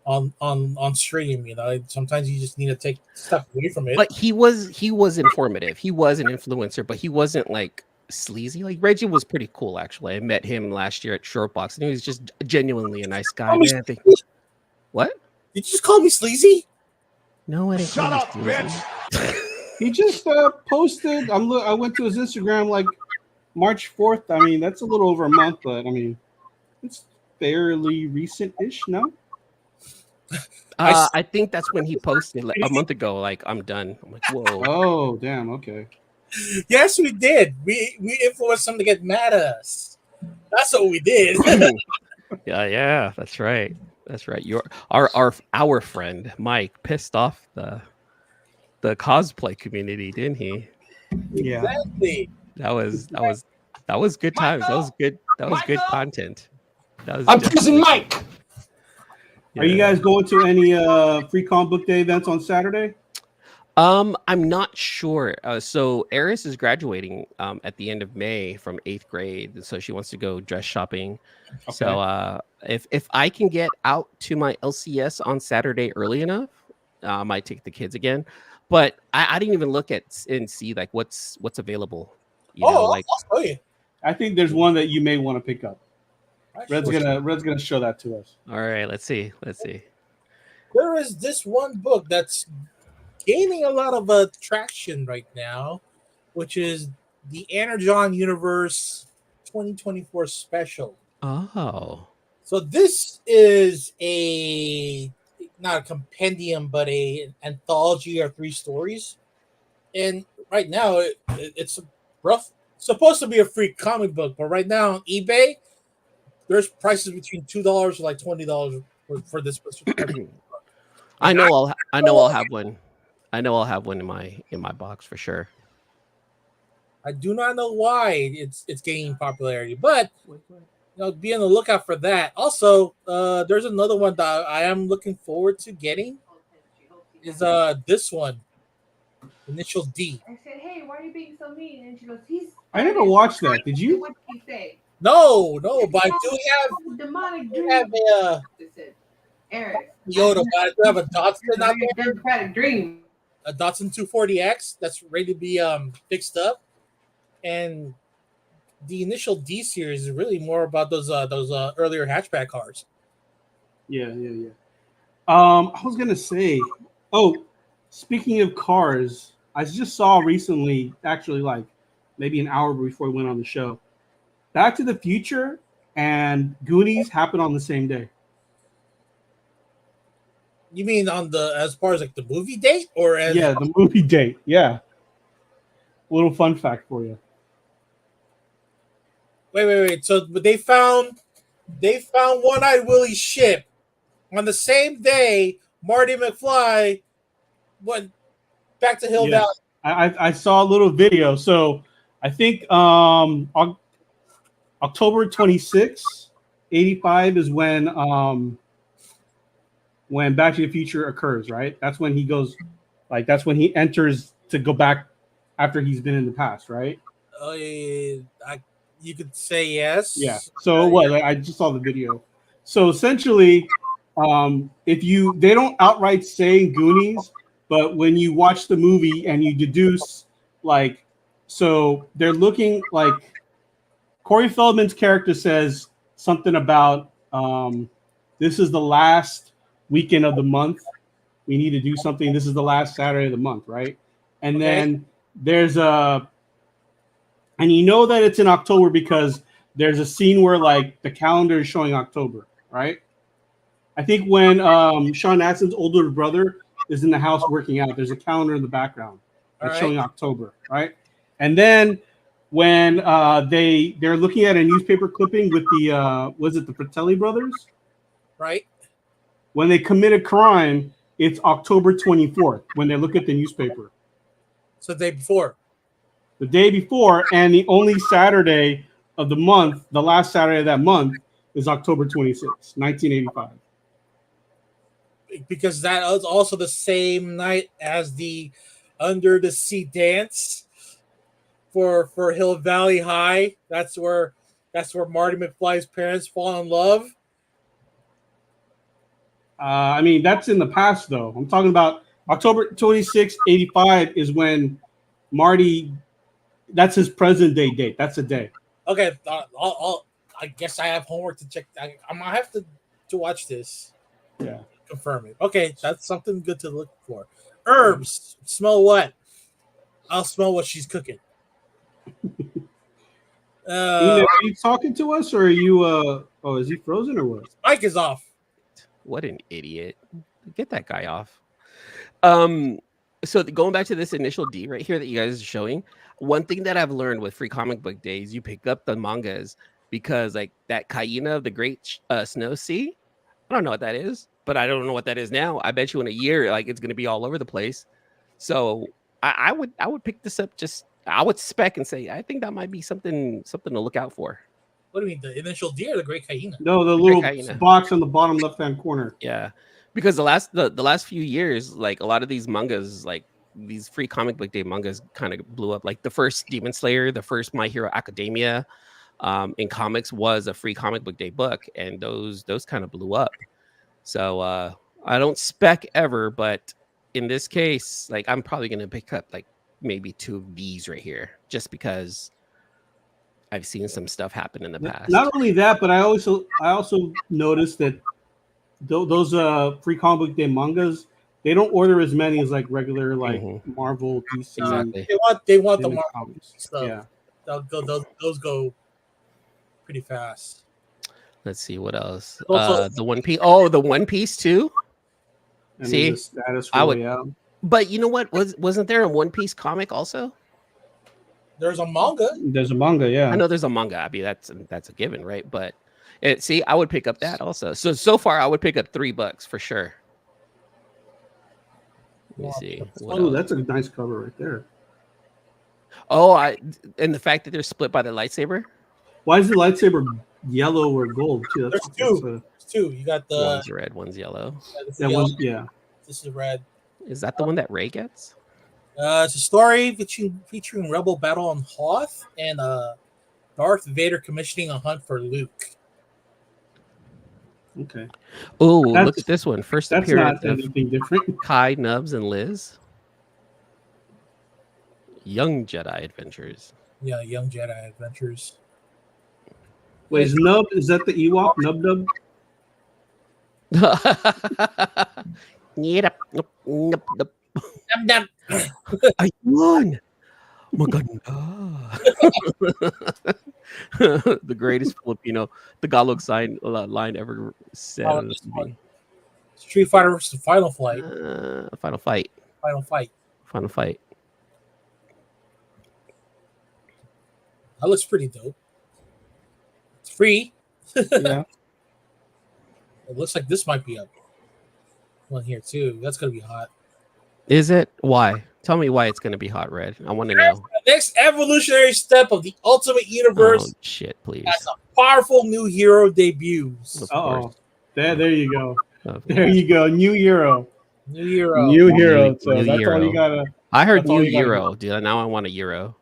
on stream. You know, sometimes you just need to take stuff away from it. But he was informative. He was an influencer, but he wasn't like sleazy. Like Reggie was pretty cool actually. I met him last year at Shortbox, and he was just genuinely a nice guy. Man. What? Did you just call me sleazy? No, I didn't. Shut up, bitch. He just posted. I went to his Instagram like March 4th. I mean, that's a little over a month, but I mean, it's fairly recent-ish, no? I think that's when he posted like a month ago. Like, I'm done. I'm like, whoa. Oh, damn. Okay. Yes, we did. We influenced them to get mad at us. That's what we did. Yeah, that's right. That's right. Our friend Mike pissed off the cosplay community, didn't he? Yeah. Exactly. That was good times. That was good content. I'm choosing Mike. Are you guys going to any free comic book day events on Saturday? I'm not sure. So Eris is graduating at the end of May from 8th grade, and so she wants to go dress shopping. Okay. So if I can get out to my LCS on Saturday early enough, I might take the kids again. But I didn't even look at and see like what's available. You know, like I'll show you. I think there's one that you may want to pick up. Red's Sure. gonna show that to us. all right, let's see. Let's see. There is this one book that's gaining a lot of traction right now, which is the Energon Universe 2024 special. Oh. So this is not a compendium, but an anthology of 3 stories. And right now it's supposed to be a free comic book, but right now on eBay, there's prices between $2 to like $20 for this specific. I know I'll have one. I know I'll have one in my box for sure. I do not know why it's gaining popularity, but be on the lookout for that. Also, there's another one that I am looking forward to getting. Is this one, Initial D. I said, "Hey, why are you being so mean?" And she goes, "He's." I never watched that. Did you? What did he say? No, but I do have Demonic I dream. have a Eric. Yoda, but I do have a Dotson out there, Democratic dream. a Dotson 240X that's ready to be fixed up, and the Initial D series is really more about those earlier hatchback cars. Yeah. I was gonna say, speaking of cars, I just saw recently, actually, like maybe an hour before we went on the show, Back to the Future and Goonies happened on the same day. You mean on as far as like the movie date, or as the movie date? Yeah. Little fun fact for you. Wait. So, but they found One-Eyed Willie's ship on the same day Marty McFly went back to Hill Yes. Valley. I saw a little video. So I think October 26, 85 is when Back to the Future occurs, right? That's when he goes, like that's when he enters to go back after he's been in the past, right? You could say yes. Yeah. So what? I just saw the video. So essentially, they don't outright say Goonies, but when you watch the movie and you deduce, like, so they're looking like Corey Feldman's character says something about this is the last weekend of the month. We need to do something. This is the last Saturday of the month, right? And then there's and you know that it's in October because there's a scene where like the calendar is showing October, right? I think when Sean Astin's older brother is in the house working out, there's a calendar in the background that's showing October, right? And then when they're looking at a newspaper clipping with the was it the Fratelli brothers? Right. When they commit a crime, it's October 24th when they look at the newspaper. So the day before. The day before, and the only Saturday of the month, the last Saturday of that month, is October 26th, 1985. Because that was also the same night as the Under the Sea dance for Hill Valley High. That's where Marty McFly's parents fall in love. I mean, that's in the past, though. I'm talking about October 26th, 85 is when Marty, that's his present day date. That's a day. Okay, I guess I have homework to check. I'm going to have to watch this. Yeah. Confirm it. Okay, that's something good to look for. Herbs. Smell what? I'll smell what she's cooking. Are you talking to us, or are you? Is he frozen or what? Mic is off. What an idiot! Get that guy off. So going back to this Initial D right here that you guys are showing, one thing that I've learned with free comic book days, you pick up the mangas because like that Kaina of the Great Snow Sea. I don't know what that is, but I don't know what that is now. I bet you in a year, like it's going to be all over the place. So I would pick this up. I would spec and say I think that might be something to look out for. What do you mean, the initial D or the Great Hyena? No, the Great little Hyena. box on the bottom left-hand corner. Yeah, because the last few years, like a lot of these mangas, like these free comic book day mangas, kind of blew up. Like the first Demon Slayer, the first My Hero Academia, in comics was a free comic book day book, and those kind of blew up. So I don't spec ever, but in this case, like I'm probably gonna pick up like maybe 2 of these right here, just because I've seen some stuff happen in the past. Not only that, but I also noticed that those free comic book day mangas, they don't order as many as like regular like Marvel, DC. Exactly. They want the Daily Marvel comics. stuff. Yeah. Those go pretty fast. Let's see what else. Also- The One Piece. Oh, the One Piece too. And See, the status I would- Royale. But you know what? Wasn't there a One Piece comic also? There's a manga. There's a manga, yeah. I know there's a manga. I mean, that's a given, right? But see, I would pick up that also. So far, I would pick up $3 for sure. Let me see. What Oh, else? that's a nice cover right there. Oh, and the fact that they're split by the lightsaber. Why is the lightsaber yellow or gold too? There's two. There's two. You got the One's red, one's yellow. that was yeah. This is red. Is that the one that Rey gets? It's a story featuring Rebel battle on Hoth and Darth Vader commissioning a hunt for Luke. Okay. Oh, look at this one. First That's appearance not of anything different. Kai, Nubs, and Liz. Young Jedi Adventures. Yeah, Young Jedi Adventures. Wait, is that the Ewok? Nub? I won. Maganda. The greatest Filipino Tagalog line ever said. Oh, on the TV. Street Fighter versus Final Fight. Final fight. Final Fight. Final fight. That looks pretty dope. It's free. Yeah. It looks like this might be a one here too. That's gonna be hot. Is it? Why? Tell me why it's going to be hot red. I want to know. The next evolutionary step of the Ultimate Universe Oh, shit, please. has a powerful new hero debuts. Of course. There you go. Of There you go. New hero. New hero. New hero. So New that's hero. all you gotta. I heard That's all new you gotta Euro, dude. Now I want a Euro.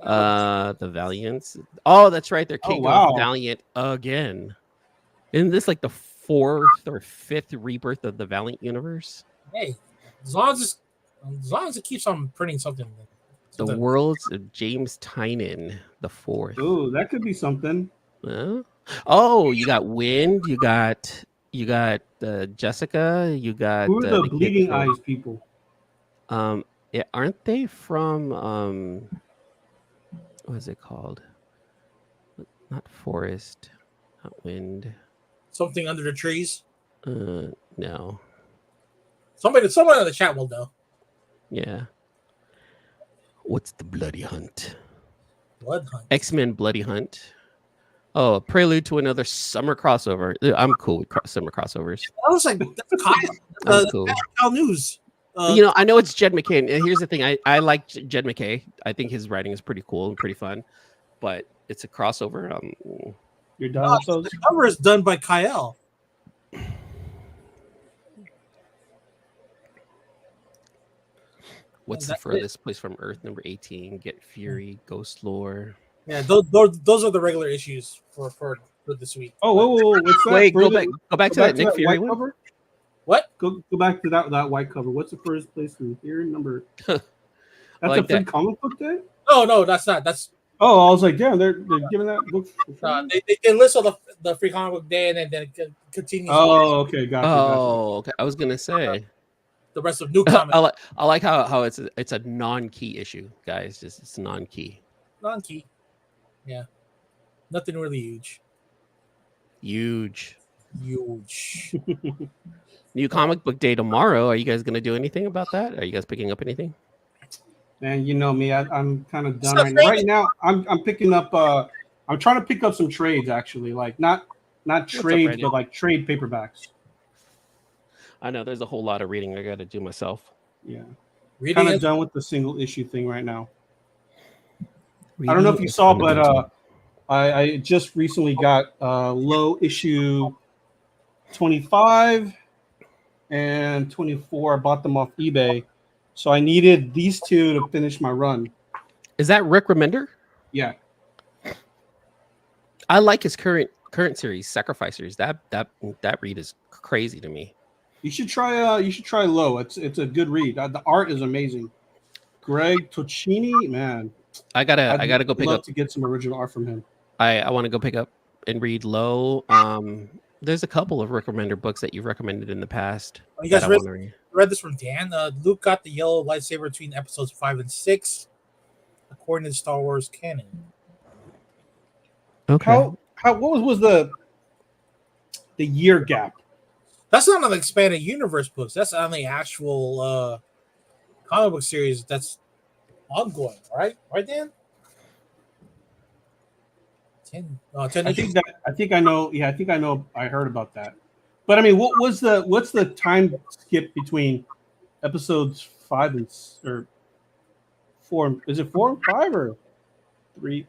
The Valiants. Oh, that's right. They're kicking off Valiant again. Isn't this like the 4th or 5th rebirth of the Valiant universe? Hey, as long as it keeps on printing something. The Worlds of James Tynan, the 4th. Ooh, that could be something. Oh, you got Wind. You got Jessica. You got Who are the kid Bleeding from- Eyes people? Yeah, aren't they from what is it called? Not Forest, not Wind. Something under the trees. No. Someone in the chat will know. Yeah. What's the Bloody Hunt? Blood Hunt. X-Men Bloody Hunt. Oh, a prelude to another summer crossover. I'm cool with summer crossovers. I was like, that's cool. Kyle News. I know it's Jed McKay. And here's the thing. I like Jed McKay. I think his writing is pretty cool and pretty fun. But it's a crossover. You're done with those? The cover is done by Kyle. What's the furthest place from Earth? Number 18. Get Fury. Ghost Lore. Yeah, those are the regular issues for this week. Oh, whoa. What's that? Wait, go back to that Nick Fury one. Cover? What? Go back to that white cover. What's the first place from here? Number. That's like a free that. comic book day? No, that's not. That's Oh, I was like, yeah, they're giving that book. they list all the free comic book day and then it continues. Oh, okay, gotcha. Oh, okay. I was gonna say The rest of new comics. I like how it's a non-key issue, guys. Just it's non-key. Non-key. Yeah. Nothing really huge. Huge. New comic book day tomorrow. Are you guys gonna do anything about that? Are you guys picking up anything? Man, you know me. I'm kind of done right now. I'm picking up. I'm trying to pick up some trades actually, like not trades, but like trade paperbacks. I know there's a whole lot of reading I got to do myself. Yeah, Reading kind of is- done with the single issue thing right now. I don't know if you saw, but I just recently got low issue 25 and 24. I bought them off eBay, so I needed these two to finish my run. Is that Rick Remender? Yeah, I like his current series, Sacrificers. That read is crazy to me. you should try. You should try Low. It's a good read. The art is amazing. Greg Tocchini, man, I gotta go pick love up. to get some original art from him. I want to go pick up and read Low. There's a couple of Rick Remender books that you've recommended in the past. You guys that I wanna read. read this from Dan. Luke got the yellow lightsaber between episodes 5 and 6, according to the Star Wars canon. Okay. What was the year gap? That's not on the expanded universe books. That's on the actual comic book series that's ongoing, right? Right, Dan? 10 I think I know. Yeah, I think I know. I heard about that. But I mean, what's the time skip between episodes 5 and or 4? Is it 4 and 5 or 3?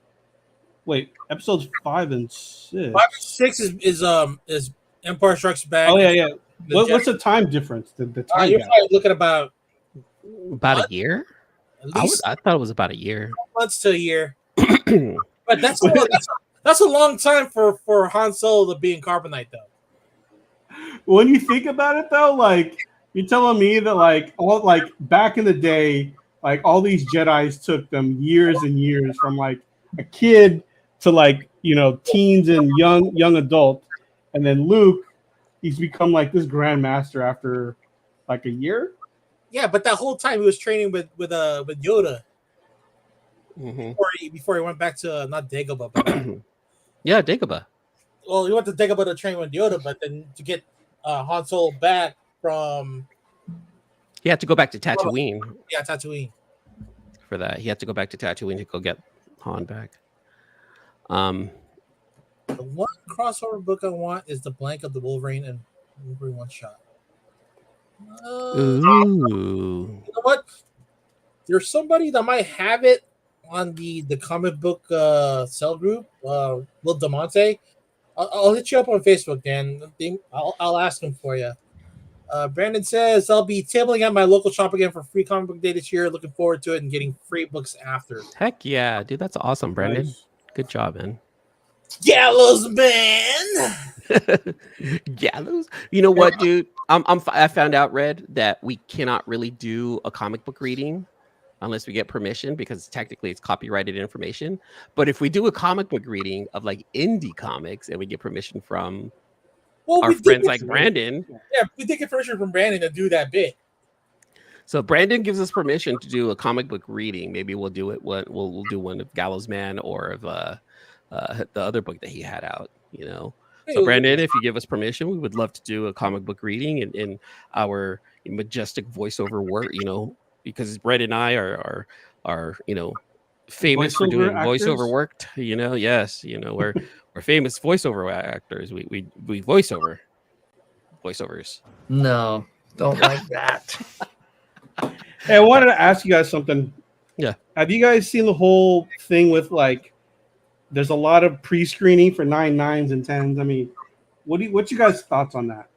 Wait, episodes 5 and 6. 5 and 6 is Empire Strikes Back. Oh yeah. What's the time difference? The time you're gap. probably looking about About a year? at least I thought it was about a year. months to a year. But that's a long time for Han Solo to be in Carbonite, though. When you think about it, though, like you're telling me that like back in the day, like all these Jedis took them years and years from like a kid to like teens and young adult, and then Luke, he's become like this grandmaster after like a year. Yeah, but that whole time he was training with Yoda before he went back to not Dagobah, but Yeah, Dagobah. well, he went to Dagobah to train with Yoda, but then to get Han Solo back from He had to go back to Tatooine Tatooine. for that. He had to go back to Tatooine to go get Han back. The one crossover book I want is the Blank of the Wolverine and Wolverine One Shot. Ooh. You know what? There's somebody that might have it on the comic book cell group. Will DeMonte. I'll hit you up on Facebook, Dan. I'll ask him for you. Brandon says I'll be tabling at my local shop again for free comic book day this year. Looking forward to it and getting free books after. Heck yeah, dude. That's awesome, Brandon. Nice. Good job, man. Gallows man. Gallows. You know what, dude? I found out, Red, that we cannot really do a comic book reading unless we get permission because technically it's copyrighted information. But if we do a comic book reading of like indie comics and we get permission from our friends like Brandon. Yeah, we did get permission from Brandon to do that bit. So Brandon gives us permission to do a comic book reading. Maybe we'll do it. We'll do one of Gallows Man or of the other book that he had out. So Brandon, if you give us permission, we would love to do a comic book reading in our majestic voiceover work. Because Brett and I are famous for doing voiceover work. Yes, we're famous voiceover actors. We voiceovers. No, don't like that. Hey, I wanted to ask you guys something. Yeah. Have you guys seen the whole thing with like? There's a lot of pre-screening for 9/9s and 10s. I mean, what's you guys' thoughts on that?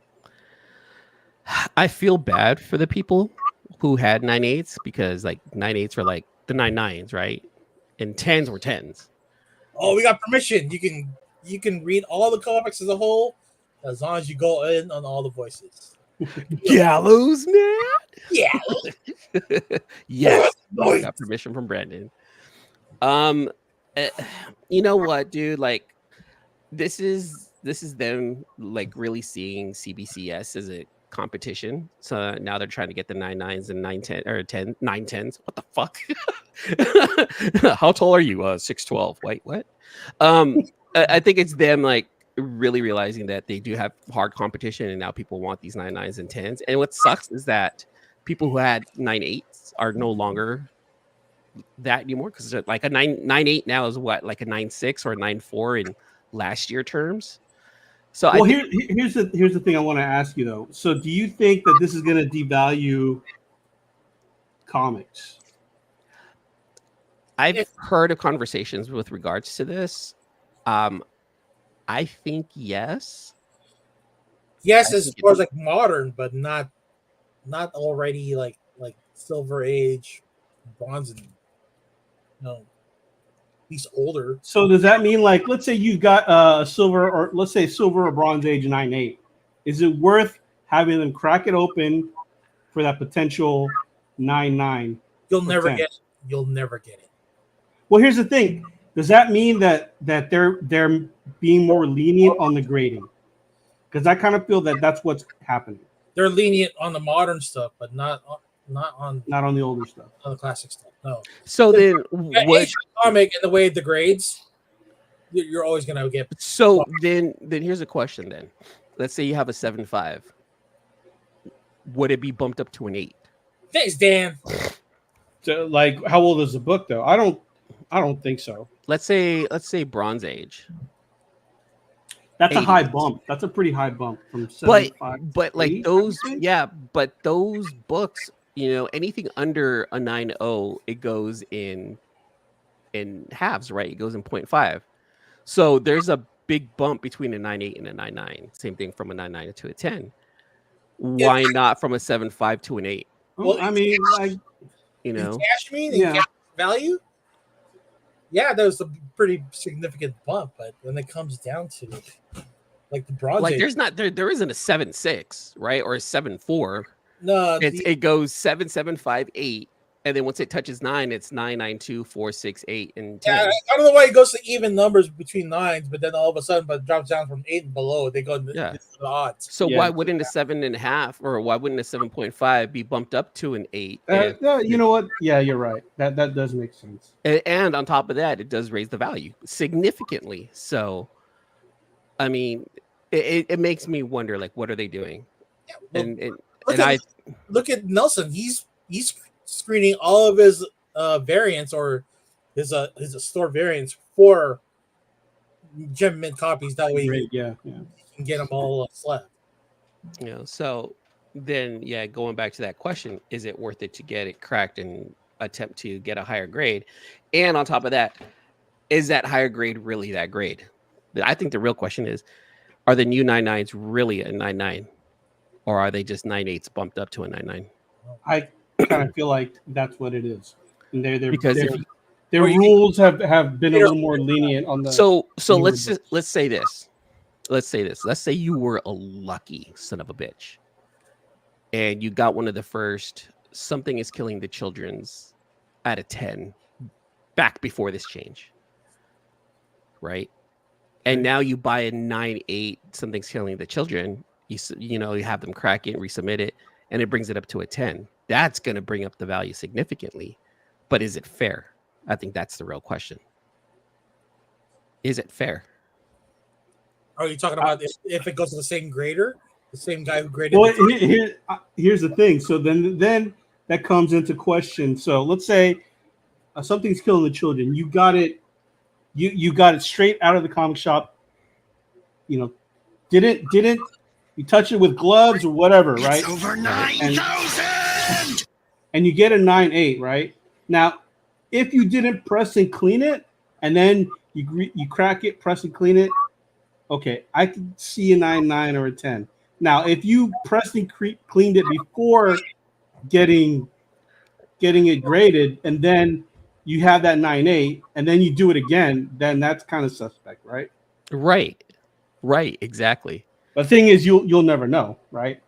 I feel bad for the people who had 9/8s because like 9/8s were like the 9/9s, right? And 10s were 10s. Oh, we got permission. You can read all the comics as a whole as long as you go in on all the voices. Gallows man. Yeah. Yes. I got permission from Brandon. You know what, dude? Like, this is them like really seeing CBCS as a competition. So now they're trying to get the 9/9s and 9/10 or 9/10s. What the fuck? How tall are you? 6'12". Wait, what? I think it's them like really realizing that they do have hard competition, and now people want these 9/9s and 10s. And what sucks is that people who had 9/8s are no longer that anymore because like a 9/8 now is what, like a 9/6 or a 9/4 in last year terms. So here's the thing I want to ask you though. So do you think that this is going to devalue comics? I've heard of conversations with regards to this. I think yes. Yes, I as think far it- as like modern, but not already like Silver Age, Bronze, and these older. So does that mean, like, let's say you've got a silver, or let's say silver or bronze age 9.8? Is it worth having them crack it open for that potential 9.9? You'll or never 10? get. You'll never get it. Well, here's the thing. Does that mean that they're being more lenient on the grading? Because I kind of feel that that's what's happening, They're lenient on the modern stuff, but not on not on the older stuff. the classic stuff. No. So then Yeah, what? Asian comic and the way it degrades, you're always gonna get. So then here's a question. Then, let's say you have a 7.5. Would it be bumped up to an 8? Thanks, Dan. So, like, how old is the book though? I don't think so. Let's say Bronze Age. That's a 80. high bump. That's a pretty high bump from But 7.5. but like 8, those, I think? yeah. But those books, anything under a 9.0, it goes in halves, right? It goes in 0.5. So there's a big bump between a 9.8 and a 9.9. Same thing from a 9.9 to a 10. Why not from a 7.5 to an 8? Well, I mean, like, In You know, cash mean Yeah. and cash value, yeah, that was a pretty significant bump. But when it comes down to like the Bronze like Age, there's not there isn't a 7.6, right, or a 7.4. no, It goes 7.7, 5, 8, and then once it touches 9, it's 9, 9, 2, 4, 6, 8, and 10. yeah, I don't know why it goes to even numbers between nines, but then all of a sudden, but it drops down from 8 and below. They go into Yeah. the odds. So Yeah. why wouldn't a 7.5 or why wouldn't a 7.5 be bumped up to an 8? you know what? Yeah, you're right. That does make sense. And on top of that, it does raise the value significantly. So, I mean, it makes me wonder, like, what are they doing? Yeah, well, And look, and at, look at Nelson. He's screening all of his variants or his store variants for gem mint copies. That way Great. he Yeah. can get them all slabbed. so then, yeah, going back to that question, is it worth it to get it cracked and attempt to get a higher grade? And on top of that, is that higher grade really that grade? I think the real question is, are the new 9.9s really a 9.9, or are they just 9.8s bumped up to a 9.9? I kind of feel like that's what it is. And Because if their rules have been a little more lenient on the. so newer let's books. let's say this. Let's say you were a lucky son of a bitch, and you got one of the first Something is Killing the Children's out of 10 back before this change, right? And now you buy a 9.8 Something's Killing the Children. You have them crack it, resubmit it, and it brings it up to a 10. That's going to bring up the value significantly. But is it fair? I think that's the real question. Is it fair? Are you talking about if it goes to the same grader, the same guy who graded? Well, here's the thing. So then that comes into question. So let's say Something's Killing the Children. You got it. You got it straight out of the comic shop. Didn't you touch it with gloves or whatever, right? It's over 9,000! And you get a 9.8, right? Now, if you didn't press and clean it, and then you crack it, press and clean it, okay, I can see a 9.9 or a 10. Now, if you pressed and cleaned it before getting it graded, and then you have that 9.8, and then you do it again, then that's kind of suspect, right? Right, exactly. The thing is, you'll never know, right?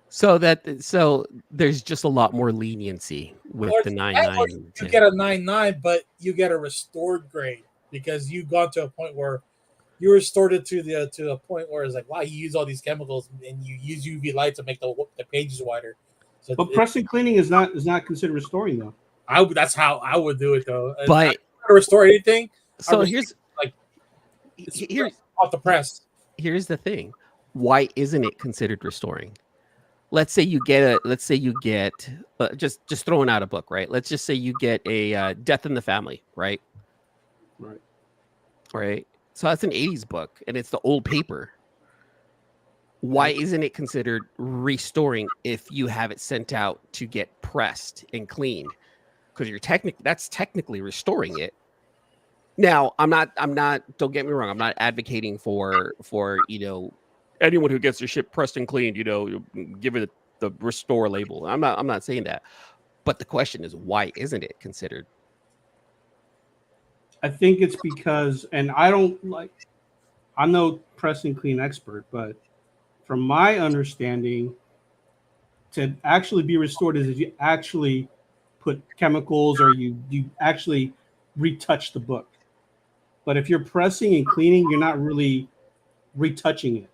So there's just a lot more leniency with the 9.9. You get a 9.9, but you get a restored grade because you got to a point where you restored it to a point where it's like, wow, you use all these chemicals and you use UV light to make the pages wider. So But pressing cleaning is not considered restoring though. That's how I would do it though. But I don't restore anything. so here's off the press. Here's the thing. Why isn't it considered restoring? Let's say you get just throwing out a book, right? Let's just say you get a Death in the Family, right? Right. So that's an 80s book and it's the old paper. Why isn't it considered restoring if you have it sent out to get pressed and cleaned? Because that's technically restoring it. Now, I'm not. Don't get me wrong. I'm not advocating for anyone who gets their shit pressed and cleaned. Give it the restore label. I'm not saying that. But the question is, why isn't it considered? I think it's because, and I don't like. I'm no press and clean expert, but from my understanding, to actually be restored is if you actually put chemicals or you actually retouch the book. But if you're pressing and cleaning, you're not really retouching it,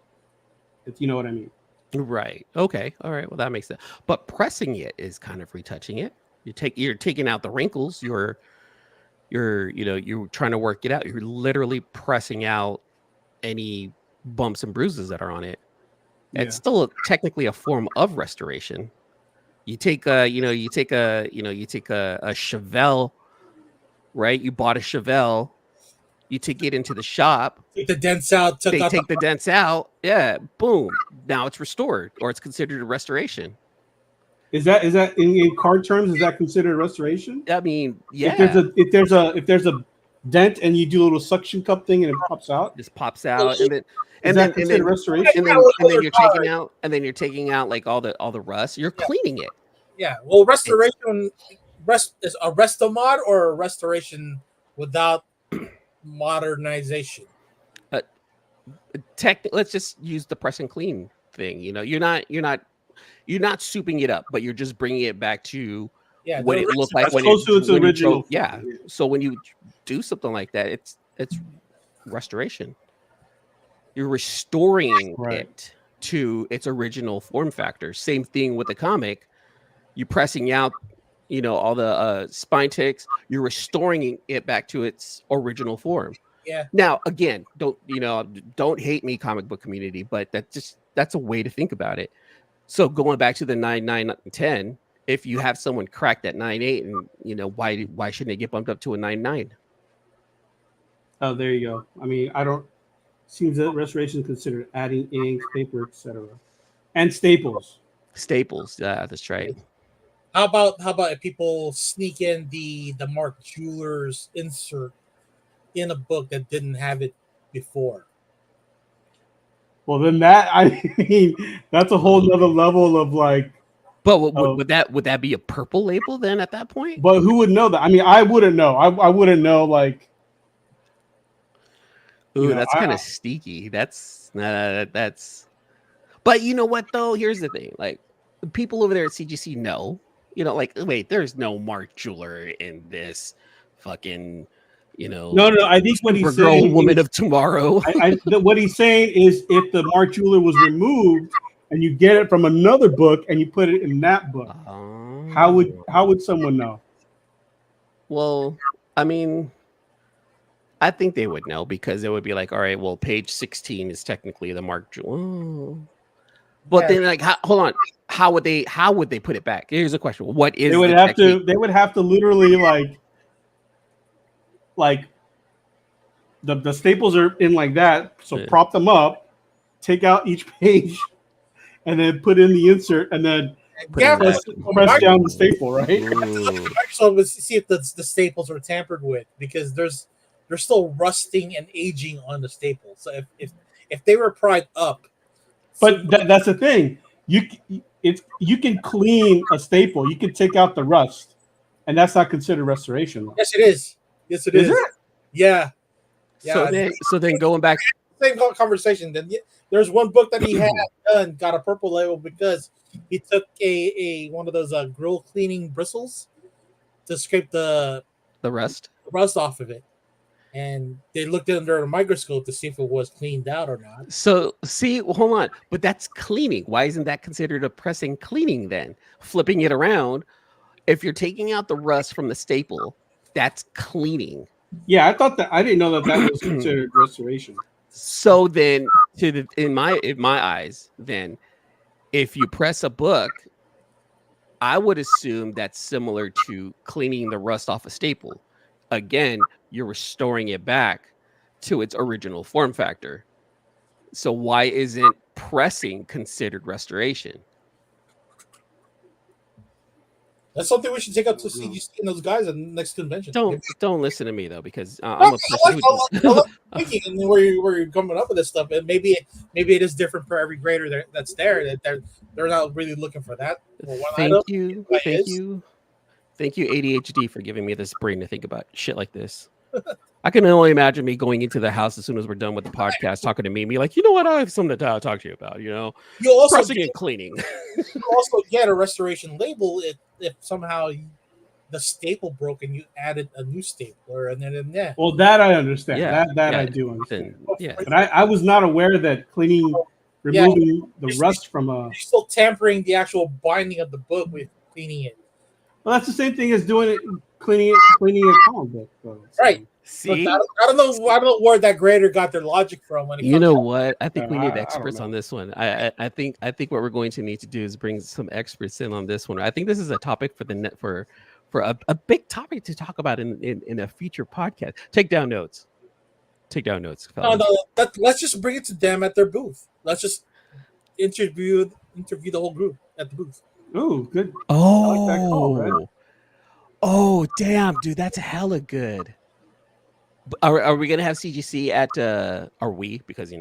if you know what I mean. Right. Okay. All right. Well, that makes sense. But pressing it is kind of retouching it. You're taking out the wrinkles. You're trying to work it out. You're literally pressing out any bumps and bruises that are on it. Yeah. It's still technically a form of restoration. You take a Chevelle, right? You bought a Chevelle. You take it into the shop. Take the dents out. They take the dents out. Yeah, boom. Now it's restored, or it's considered a restoration. Is that in card terms? Is that considered restoration? I mean, yeah. If there's a dent and you do a little suction cup thing and it pops out, just pops out, and then restoration. And then you're taking out like all the rust. You're cleaning it. Yeah. Well, restoration is a restomod or a restoration without modernization. Let's just use the press and clean thing. You're not souping it up, but you're just bringing it back to what it looked like when close to its original. Yeah. So when you do something like that, it's restoration. You're restoring it to its original form factor. Same thing with the comic. You're pressing out, all the spine ticks. You're restoring it back to its original form. Yeah. Now, again, don't hate me, comic book community, but that's a way to think about it. So going back to the 9/9/10, if you have someone crack that 9/8, and why shouldn't it get bumped up to a 9/9? Oh, there you go. I mean, seems that restoration is considered adding inks, paper, etc., and staples. Staples, yeah, that's right. How about if people sneak in the Mark Jewelers insert in a book that didn't have it before? Well, then that's a whole nother level of like. But would that be a purple label then at that point? But who would know that? I mean, I wouldn't know. I wouldn't know like. Ooh, that's kind of sneaky. That's. But you know what though? Here's the thing: like people over there at CGC know. Wait, there's no Mark Jeweler in this fucking. No. I think what he's saying, woman of tomorrow. What he's saying is, if the Mark Jeweler was removed and you get it from another book and you put it in that book, how would someone know? Well, I mean, I think they would know because it would be like, all right, well, page 16 is technically the Mark Jeweler. But then, like, hold on, how would they put it back? Here's a question: what is they would have to literally like the staples are in like that, so prop them up, take out each page, and then put in the insert, and then press down the staple, right? So let's see if the staples are tampered with, because there's still rusting and aging on the staples. So if they were pried up, but that's the thing. You can clean a staple. You can take out the rust, and that's not considered restoration. Yes, it is. Yes, it is. Is it? Yeah. So then going back, same conversation. Then there's one book that he had done, got a purple label because he took one of those grill cleaning bristles to scrape the rust off of it, and they looked under a microscope to see if it was cleaned out or not. So hold on, but that's cleaning. Why isn't that considered a pressing cleaning then? Flipping it around, if you're taking out the rust from the staple, that's cleaning. Yeah, I didn't know that was considered restoration. So then, in my eyes, then, if you press a book, I would assume that's similar to cleaning the rust off a staple. Again, you're restoring it back to its original form factor. So why isn't pressing considered restoration? That's something we should take up to CGC and those guys at the next convention. Don't listen to me though, because I'm I a person I like thinking and where you're coming up with this stuff, and maybe it is different for every grader that's there. That they're not really looking for that. For one Thank item. you, It thank is. you, thank you, ADHD, for giving me this brain to think about shit like this. I can only imagine me going into the house as soon as we're done with the podcast, talking to me, like, you know what, I have something to talk to you about. You know, You'll also pressing and cleaning. you also get a restoration label if somehow the staple broke and you added a new stapler, and then Well, that I understand. Yeah, That yeah, I do understand. yeah. But I was not aware that removing the rust from a. You're still tampering the actual binding of the book with cleaning it. Well, that's the same thing as cleaning a comic book. So. Right. See, I don't know where that grader got their logic from. When it you comes know to- what? I think we need I experts don't on this one. I think what we're going to need to do is bring some experts in on this one. I think this is a topic for the net for a big topic to talk about in a future podcast. Take down notes. Take down notes, fellas. No, let's just bring it to them at their booth. Let's just interview the whole group at the booth. Oh, good. Oh, I like that call, man. Oh, damn, dude, that's hella good. Are we gonna have CGC at? Are we? Because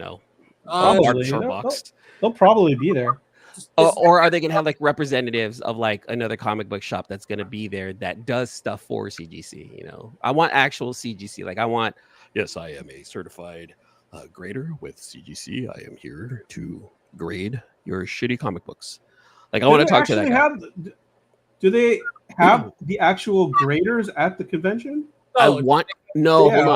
Probably. They'll probably be there. Or are they gonna have like representatives of like another comic book shop that's gonna be there that does stuff for CGC? I want actual CGC. Like I want. Yes, I am a certified grader with CGC. I am here to grade your shitty comic books. Like I want to talk to that guy. Do they have the actual graders at the convention? Hold on.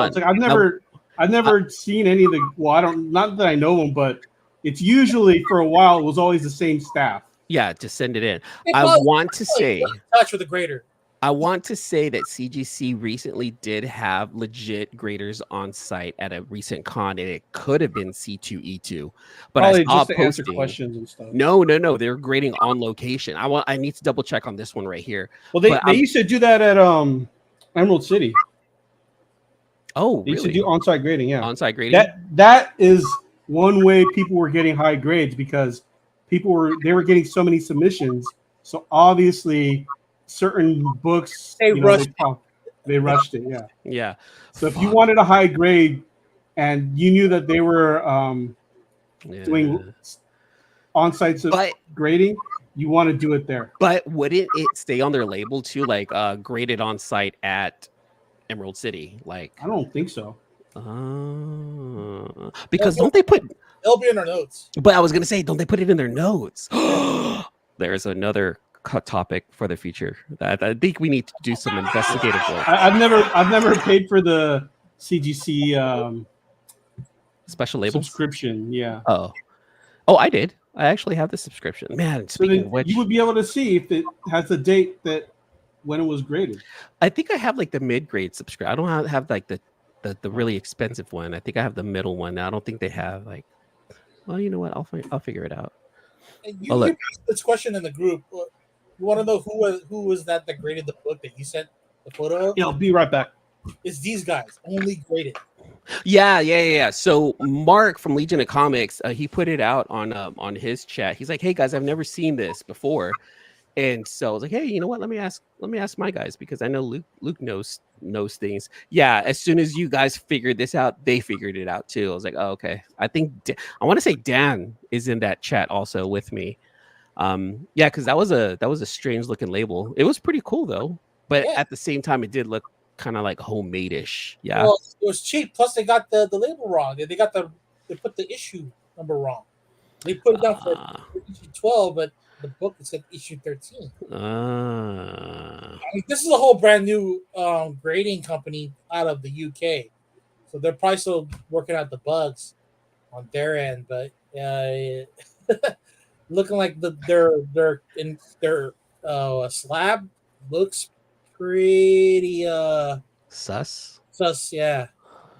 It's like I've never seen any of the. Well, I don't. Not that I know them, but it's usually for a while. It was always the same staff. Yeah, just send it in. I want to say touch with the grader. I want to say that CGC recently did have legit graders on site at a recent con, and it could have been C2E2. But I saw just to answer questions and stuff. No, they're grading on location. I need to double check on this one right here. Well, they used to do that at Emerald City. Oh, they used to do on-site grading. Yeah, on-site grading. That is one way people were getting high grades because they were getting so many submissions. So obviously, certain books they rushed it. Yeah, yeah. So if you wanted a high grade and you knew that they were doing on-site grading, you want to do it there. But wouldn't it stay on their label too, like graded on site at Emerald City? Like I don't think so. Because don't they put? It'll be in their notes. But I was gonna say, don't they put it in their notes? There's another topic for the future. I think we need to do some investigative work. I've never paid for the CGC special label subscription. Yeah. Oh, I did. I actually have the subscription. Man, speaking of which, you would be able to see if it has a date that when it was graded. I think I have like the mid-grade subscription. I don't have like the really expensive one. I think I have the middle one. I don't think they have like. Well, you know what? I'll figure it out. You asked this question in the group. You want to know who was that graded the book that you sent the photo of? Yeah, I'll be right back. It's these guys only graded. Yeah. So Mark from Legion of Comics, he put it out on his chat. He's like, "Hey guys, I've never seen this before," and so I was like, "Hey, you know what? Let me ask my guys because I know Luke knows things." Yeah, as soon as you guys figured this out, they figured it out too. I was like, "Oh, okay." I think I want to say Dan is in that chat also with me. Yeah, because that was a strange looking label. It was pretty cool though, but at the same time, it did look kind of like homemade-ish. Yeah, well, it was cheap. Plus, they got the label wrong. They put the issue number wrong. They put it down for issue 12, but the book is at issue 13. I mean, this is a whole brand new grading company out of the UK, so they're probably still working out the bugs on their end. But looking like their slab looks pretty sus. Yeah,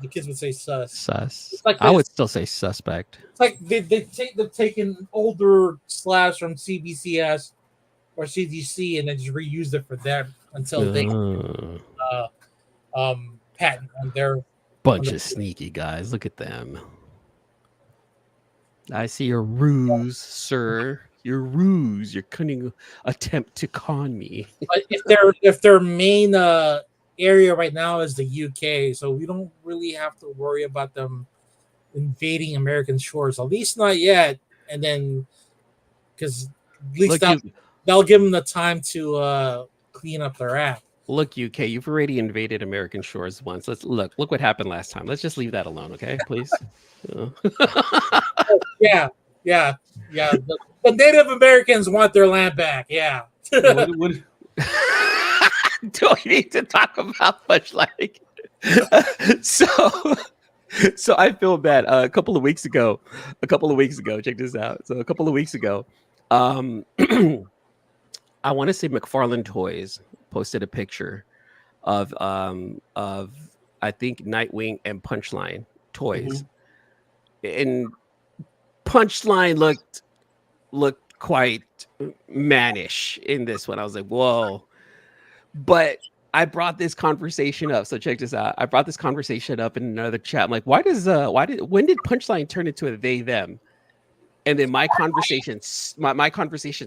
the kids would say sus. Like I would still say suspect. It's like they've taken older slabs from CBCS or CGC and then just reused it for them until they patent on their bunch of sneaky guys. Look at them. I see your ruse, sir. your ruse, your cunning attempt to con me. But if their main area right now is the UK, so we don't really have to worry about them invading American shores, at least not yet. And then, because at least that'll give them the time to clean up their act. Look, UK, you've already invaded American shores once. Look what happened last time. Let's just leave that alone, okay? Please. Yeah. The Native Americans want their land back. Yeah. What, Do we need to talk about much like so I feel bad. A couple of weeks ago, check this out. So a couple of weeks ago, I want to say McFarlane Toys posted a picture of I think Nightwing and Punchline toys. And Punchline looked quite mannish in this one. I was like, whoa. But I brought this conversation up. So check this out. I brought this conversation up in another chat. I'm like, when did Punchline turn into a they them? And then my conversation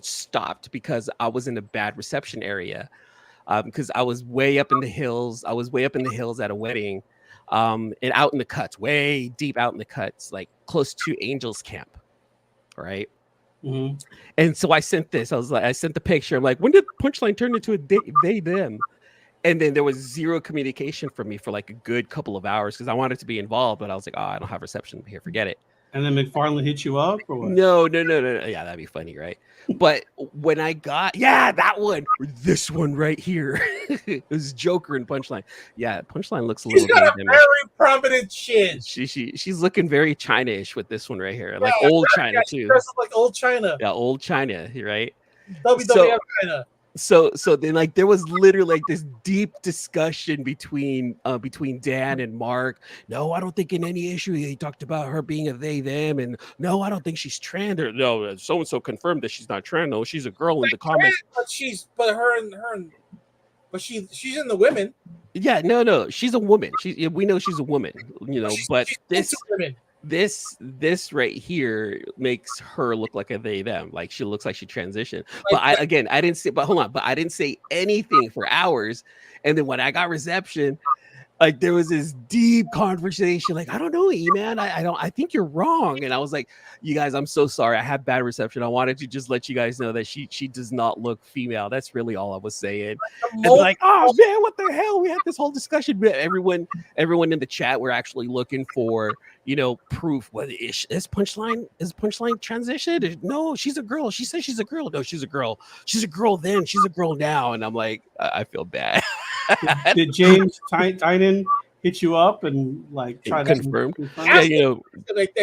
stopped because I was in a bad reception area. Because I was way up in the hills. I was way up in the hills at a wedding. And out in the cuts, way deep out in the cuts, like close to Angels Camp. Right. Mm-hmm. And so I sent this. I sent the picture. I'm like, when did Punchline turn into a they them? And then there was zero communication from me for like a good couple of hours because I wanted to be involved, but I was like, oh, I don't have reception here. Forget it. And then McFarlane hit you up or what? No. Yeah, that'd be funny, right? But when I got, that one, this one right here, it was Joker and Punchline. Yeah, Punchline looks a little. She's got a very prominent chin. She's looking very China-ish with this one right here, like old China too. She dresses like old China. Yeah, old China, right? WWF China. So then like there was literally like this deep discussion between Dan and Mark. No, I don't think in any issue he talked about her being a they them, and no, I don't think she's trans. Or no, so and so confirmed that she's not trans. No, she's a girl in the comments. But she's in the women. Yeah, no, she's a woman. We know she's a woman, but this right here makes her look like a they them, like she looks like she transitioned. But I didn't say anything for hours. And then when I got reception, like there was this deep conversation, like, I don't know, E-Man, I think you're wrong. And I was like, you guys, I'm so sorry, I had bad reception. I wanted to just let you guys know that she does not look female. That's really all I was saying. And like, oh man, what the hell? We had this whole discussion. Everyone in the chat were actually looking for proof. Whether is Punchline transition? No, she's a girl. She says she's a girl. No, she's a girl. She's a girl then. She's a girl now. And I'm like, I feel bad. Did James Tynan hit you up and like try to confirm? Yeah,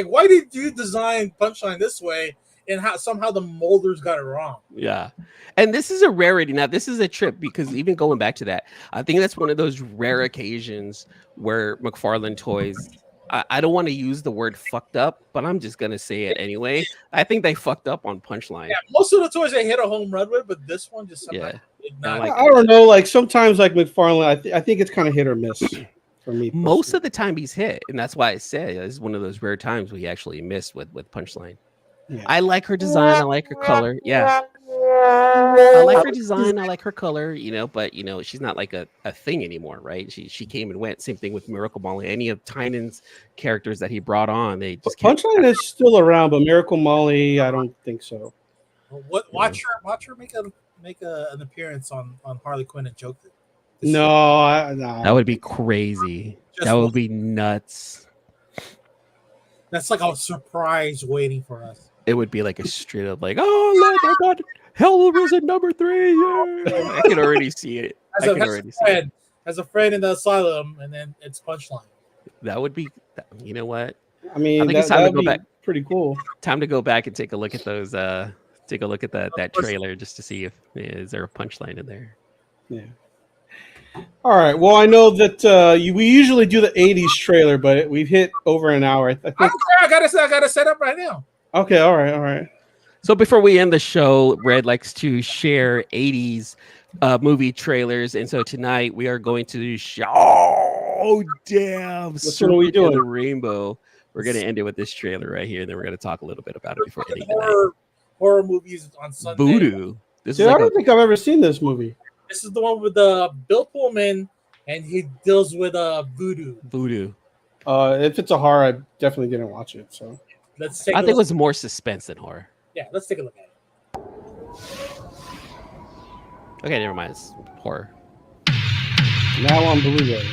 why did you design Punchline this way? And how somehow the molders got it wrong. Yeah. And this is a rarity. Now, this is a trip because even going back to that, I think that's one of those rare occasions where McFarlane Toys, I don't want to use the word fucked up, but I'm just going to say it anyway. I think they fucked up on Punchline. Yeah, most of the toys they hit a home run with, but this one just I don't know. Like sometimes, like McFarlane, I think it's kind of hit or miss for me. Most of the time he's hit, and that's why I say it's one of those rare times where he actually missed with Punchline. Yeah. I like her design. I like her color. Yeah. I like her design. I like her color, but she's not like a thing anymore, right? She came and went. Same thing with Miracle Molly. Any of Tynan's characters that he brought on, they just Punchline is still around, but Miracle Molly, I don't think so. Watch her make an appearance on Harley Quinn and Joker. No, that would be crazy. That would be nuts. That's like a surprise waiting for us. It would be like a straight up like, oh look, I got Hell Risen number 3. Yeah. I can already see it. As a friend in the asylum, and then it's Punchline. That would be, you know what? I think it's time to go back. Pretty cool. Time to go back and take a look at those. Take a look at that trailer just to see if is there a Punchline in there. Yeah. All right. Well, I know that we usually do the 80s trailer, but we've hit over an hour. I think I gotta set up right now. Okay. All right. So before we end the show, Red likes to share 80s movie trailers, and so tonight we are going to show. Oh damn! What are we doing? The Rainbow. We're gonna end it with this trailer right here, and then we're gonna talk a little bit about it before ending the night. horror movies on Sunday. Voodoo. This Dude, is I like don't think I've ever seen this movie. This is the one with Bill Pullman, and he deals with voodoo. voodoo. If it's a horror, I definitely didn't watch it. So Let's take. I a think it look. was more suspense than horror. Yeah, let's take a look at it. Okay, never mind. It's horror. now on Blu-ray.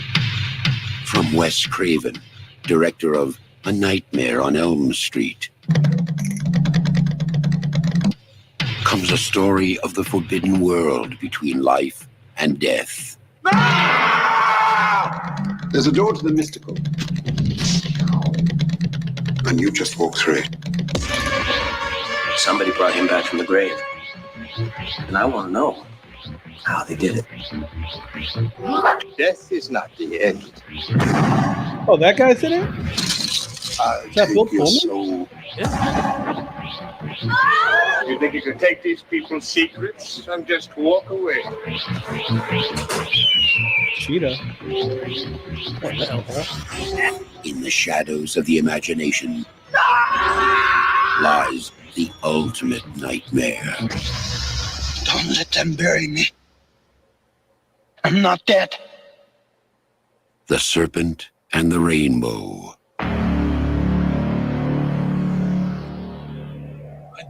From Wes Craven, director of A Nightmare on Elm Street, comes a story of the forbidden world between life and death. There's a door to the mystical, and you just walk through it. Somebody brought him back from the grave. And I want to know how they did it. Death is not the end. Oh, that guy's in it? I'll that Bill take your Pullman? soul. You think you can take these people's secrets and just walk away? Cheetah. In the shadows of the imagination lies the ultimate nightmare. Don't let them bury me. I'm not dead. The Serpent and the Rainbow. I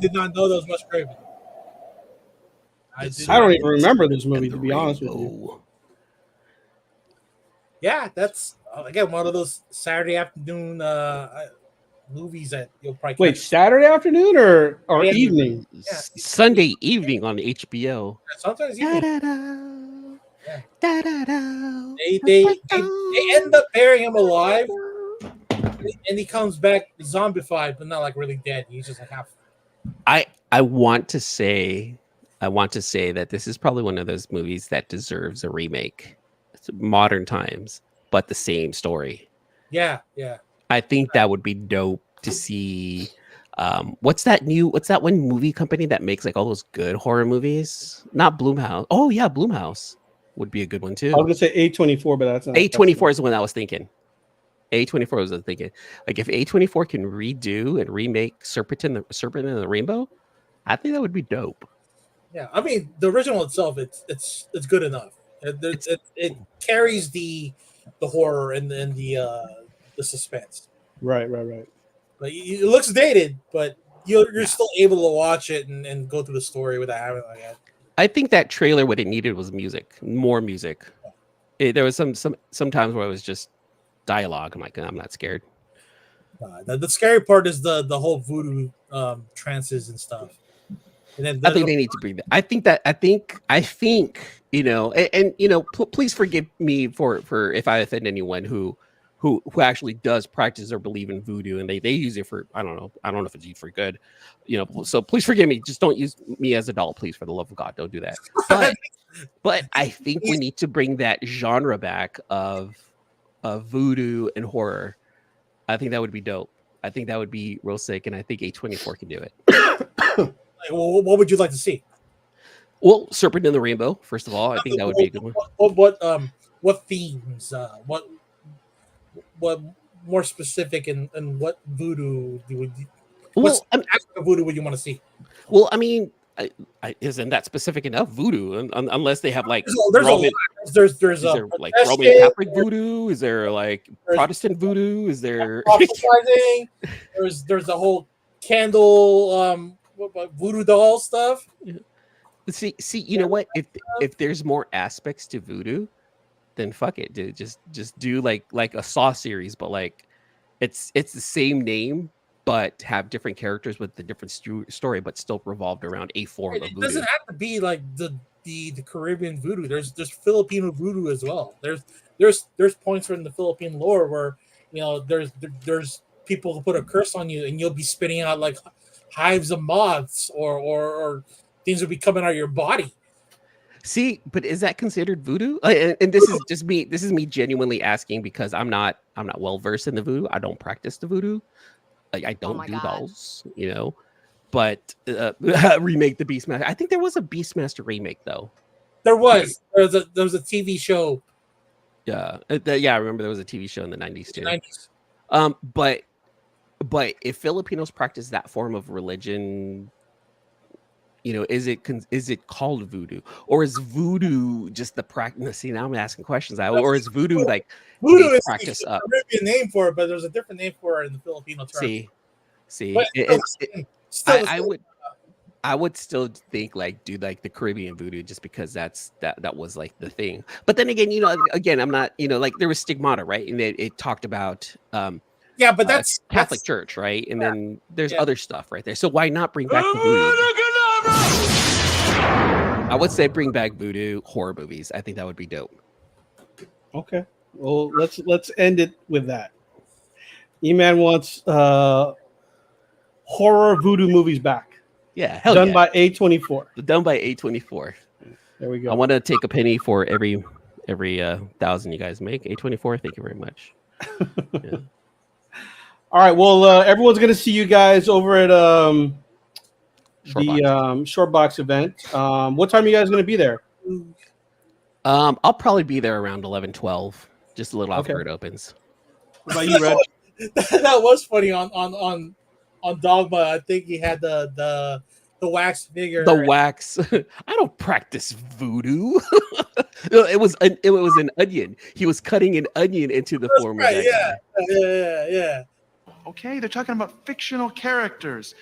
did not know that was Wes Craven. I don't even remember this movie, to be honest with you. Yeah, that's again one of those Saturday afternoon movies that you'll probably Wait, Saturday afternoon or Yeah. evening? Yeah. Sunday evening on HBO. Sometimes you can, Da-da-da. Yeah. Da-da-da. they end up burying him alive, and he comes back zombified, but not like really dead. He's just like half. I want to say that this is probably one of those movies that deserves a remake. It's modern times, but the same story. Yeah. I think that would be dope to see. What's that one movie company that makes like all those good horror movies? Not Blumhouse. Oh yeah, Blumhouse would be a good one too. I was gonna say A24, but that's not. A24 is the one I was thinking. A24 was I was thinking. Like if A24 can redo and remake Serpent and the Rainbow, I think that would be dope. Yeah, I mean the original itself, it's good enough. It carries the horror and the suspense. Right. But it looks dated, but you're still able to watch it and go through the story without having like that. I think that trailer what it needed was music, more music. There was some times where it was just dialogue. I'm like, I'm not scared. The scary part is the whole voodoo trances and stuff. And then I think they need to bring that. I think please forgive me for if I offend anyone who actually does practice or believe in voodoo and they use it for I don't know if it's used for good, so please forgive me. Just don't use me as a doll, please, for the love of God, don't do that. But I think we need to bring that genre back of voodoo and horror. I think that would be dope. I think that would be real sick, and I think A24 can do it. Well, what would you like to see? Well, Serpent and the Rainbow, first of all, I think that would be a good one. What themes? What more specific and what voodoo what aspect of voodoo would you want to see? Well, I mean, isn't that specific enough? Voodoo, unless they have like there's Roman, there's there like Roman Catholic voodoo? Is there like Protestant voodoo? Is there there's a whole candle voodoo doll stuff? See, you know what? If there's more aspects to voodoo, then fuck it, dude. Just do like a Saw series, but like it's the same name, but have different characters with the different story, but still revolved around a form of voodoo. It doesn't have to be like the Caribbean voodoo. There's Filipino voodoo as well. There's points in the Philippine lore where there's people who put a curse on you and you'll be spitting out like hives of moths or things will be coming out of your body. See, but is that considered voodoo? And this is just me. This is me genuinely asking because I'm not well versed in the voodoo. I don't practice the voodoo. Like I don't do dolls, But remake the Beastmaster. I think there was a Beastmaster remake though. There was a TV show. Yeah, I remember there was a TV show in the 90s too. 90s. But if Filipinos practice that form of religion, is it called voodoo, or is voodoo just the practice? See, now I'm asking questions. Or is voodoo like voodoo is practice the up? Caribbean name for it, but there's a different name for it in the Filipino term. See, But I would still think like do like the Caribbean voodoo just because that was like the thing. But then again, I'm not, like there was stigmata, right? And it talked about yeah, but that's Catholic Church, right? And then there's other stuff right there. So why not bring back the voodoo? I would say bring back voodoo horror movies. I think that would be dope. Okay. Well, let's end it with that. E-Man wants horror voodoo movies back. Yeah, done by A24. Done by A24. There we go. I want to take a penny for every 1,000 you guys make. A24. Thank you very much. Yeah. All right. Well, everyone's gonna see you guys over at the Short Box event. What time are you guys gonna be there? I'll probably be there around 11-12, just a little after it opens. What about you, Red? That was funny on Dogma. I think he had the wax figure. The wax. I don't practice voodoo. It was an onion. He was cutting an onion into the form of that guy. Yeah. Okay, they're talking about fictional characters.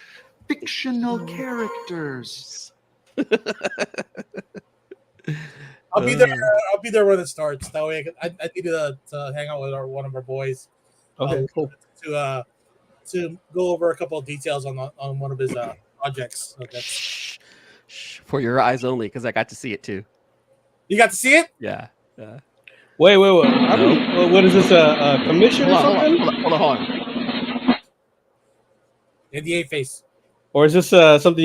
Fictional characters. I'll be there. I'll be there when it starts. That way, I need to hang out with one of our boys. Okay, cool. To go over a couple of details on one of his projects. So Shh. For your eyes only, because I got to see it too. You got to see it? Yeah. Wait. What is this? A commission or something? Hold on. NDA face. Or is this something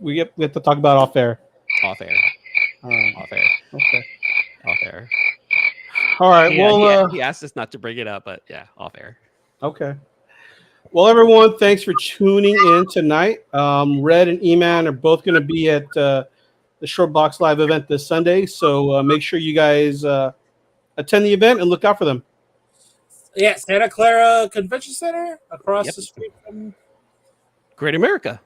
we have to talk about off air? Off air. Off air. Okay. Off air. All right. Yeah, he asked us not to bring it up, but yeah, off air. Okay. Well, everyone, thanks for tuning in tonight. Red and E-Man are both going to be at the Short Box Live event this Sunday, so make sure you guys attend the event and look out for them. Yeah, Santa Clara Convention Center across the street from Great America.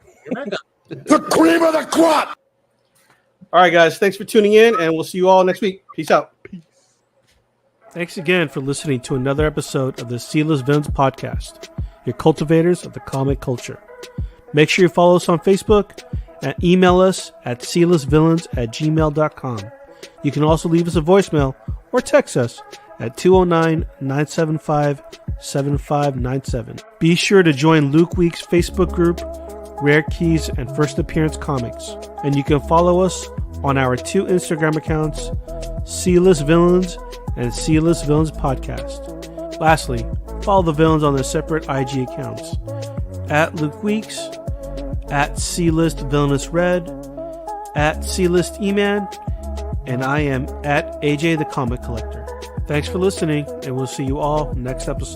The cream of the crop. All right, guys. Thanks for tuning in, and we'll see you all next week. Peace out. Thanks again for listening to another episode of the Sealess Villains podcast, your cultivators of the comic culture. Make sure you follow us on Facebook and email us at sealessvillains@gmail.com. You can also leave us a voicemail or text us at 209-975-7597. Be sure to join Luke Week's Facebook group, Rare Keys and First Appearance Comics. And you can follow us on our 2 Instagram accounts, Sealess Villains and Sealess Villains Podcast. Lastly, follow the villains on their separate IG accounts, at Luke Weeks, at C-List Villainous Red, at C-List E-Man, and I am at AJ the Comic Collector. Thanks for listening, and we'll see you all next episode.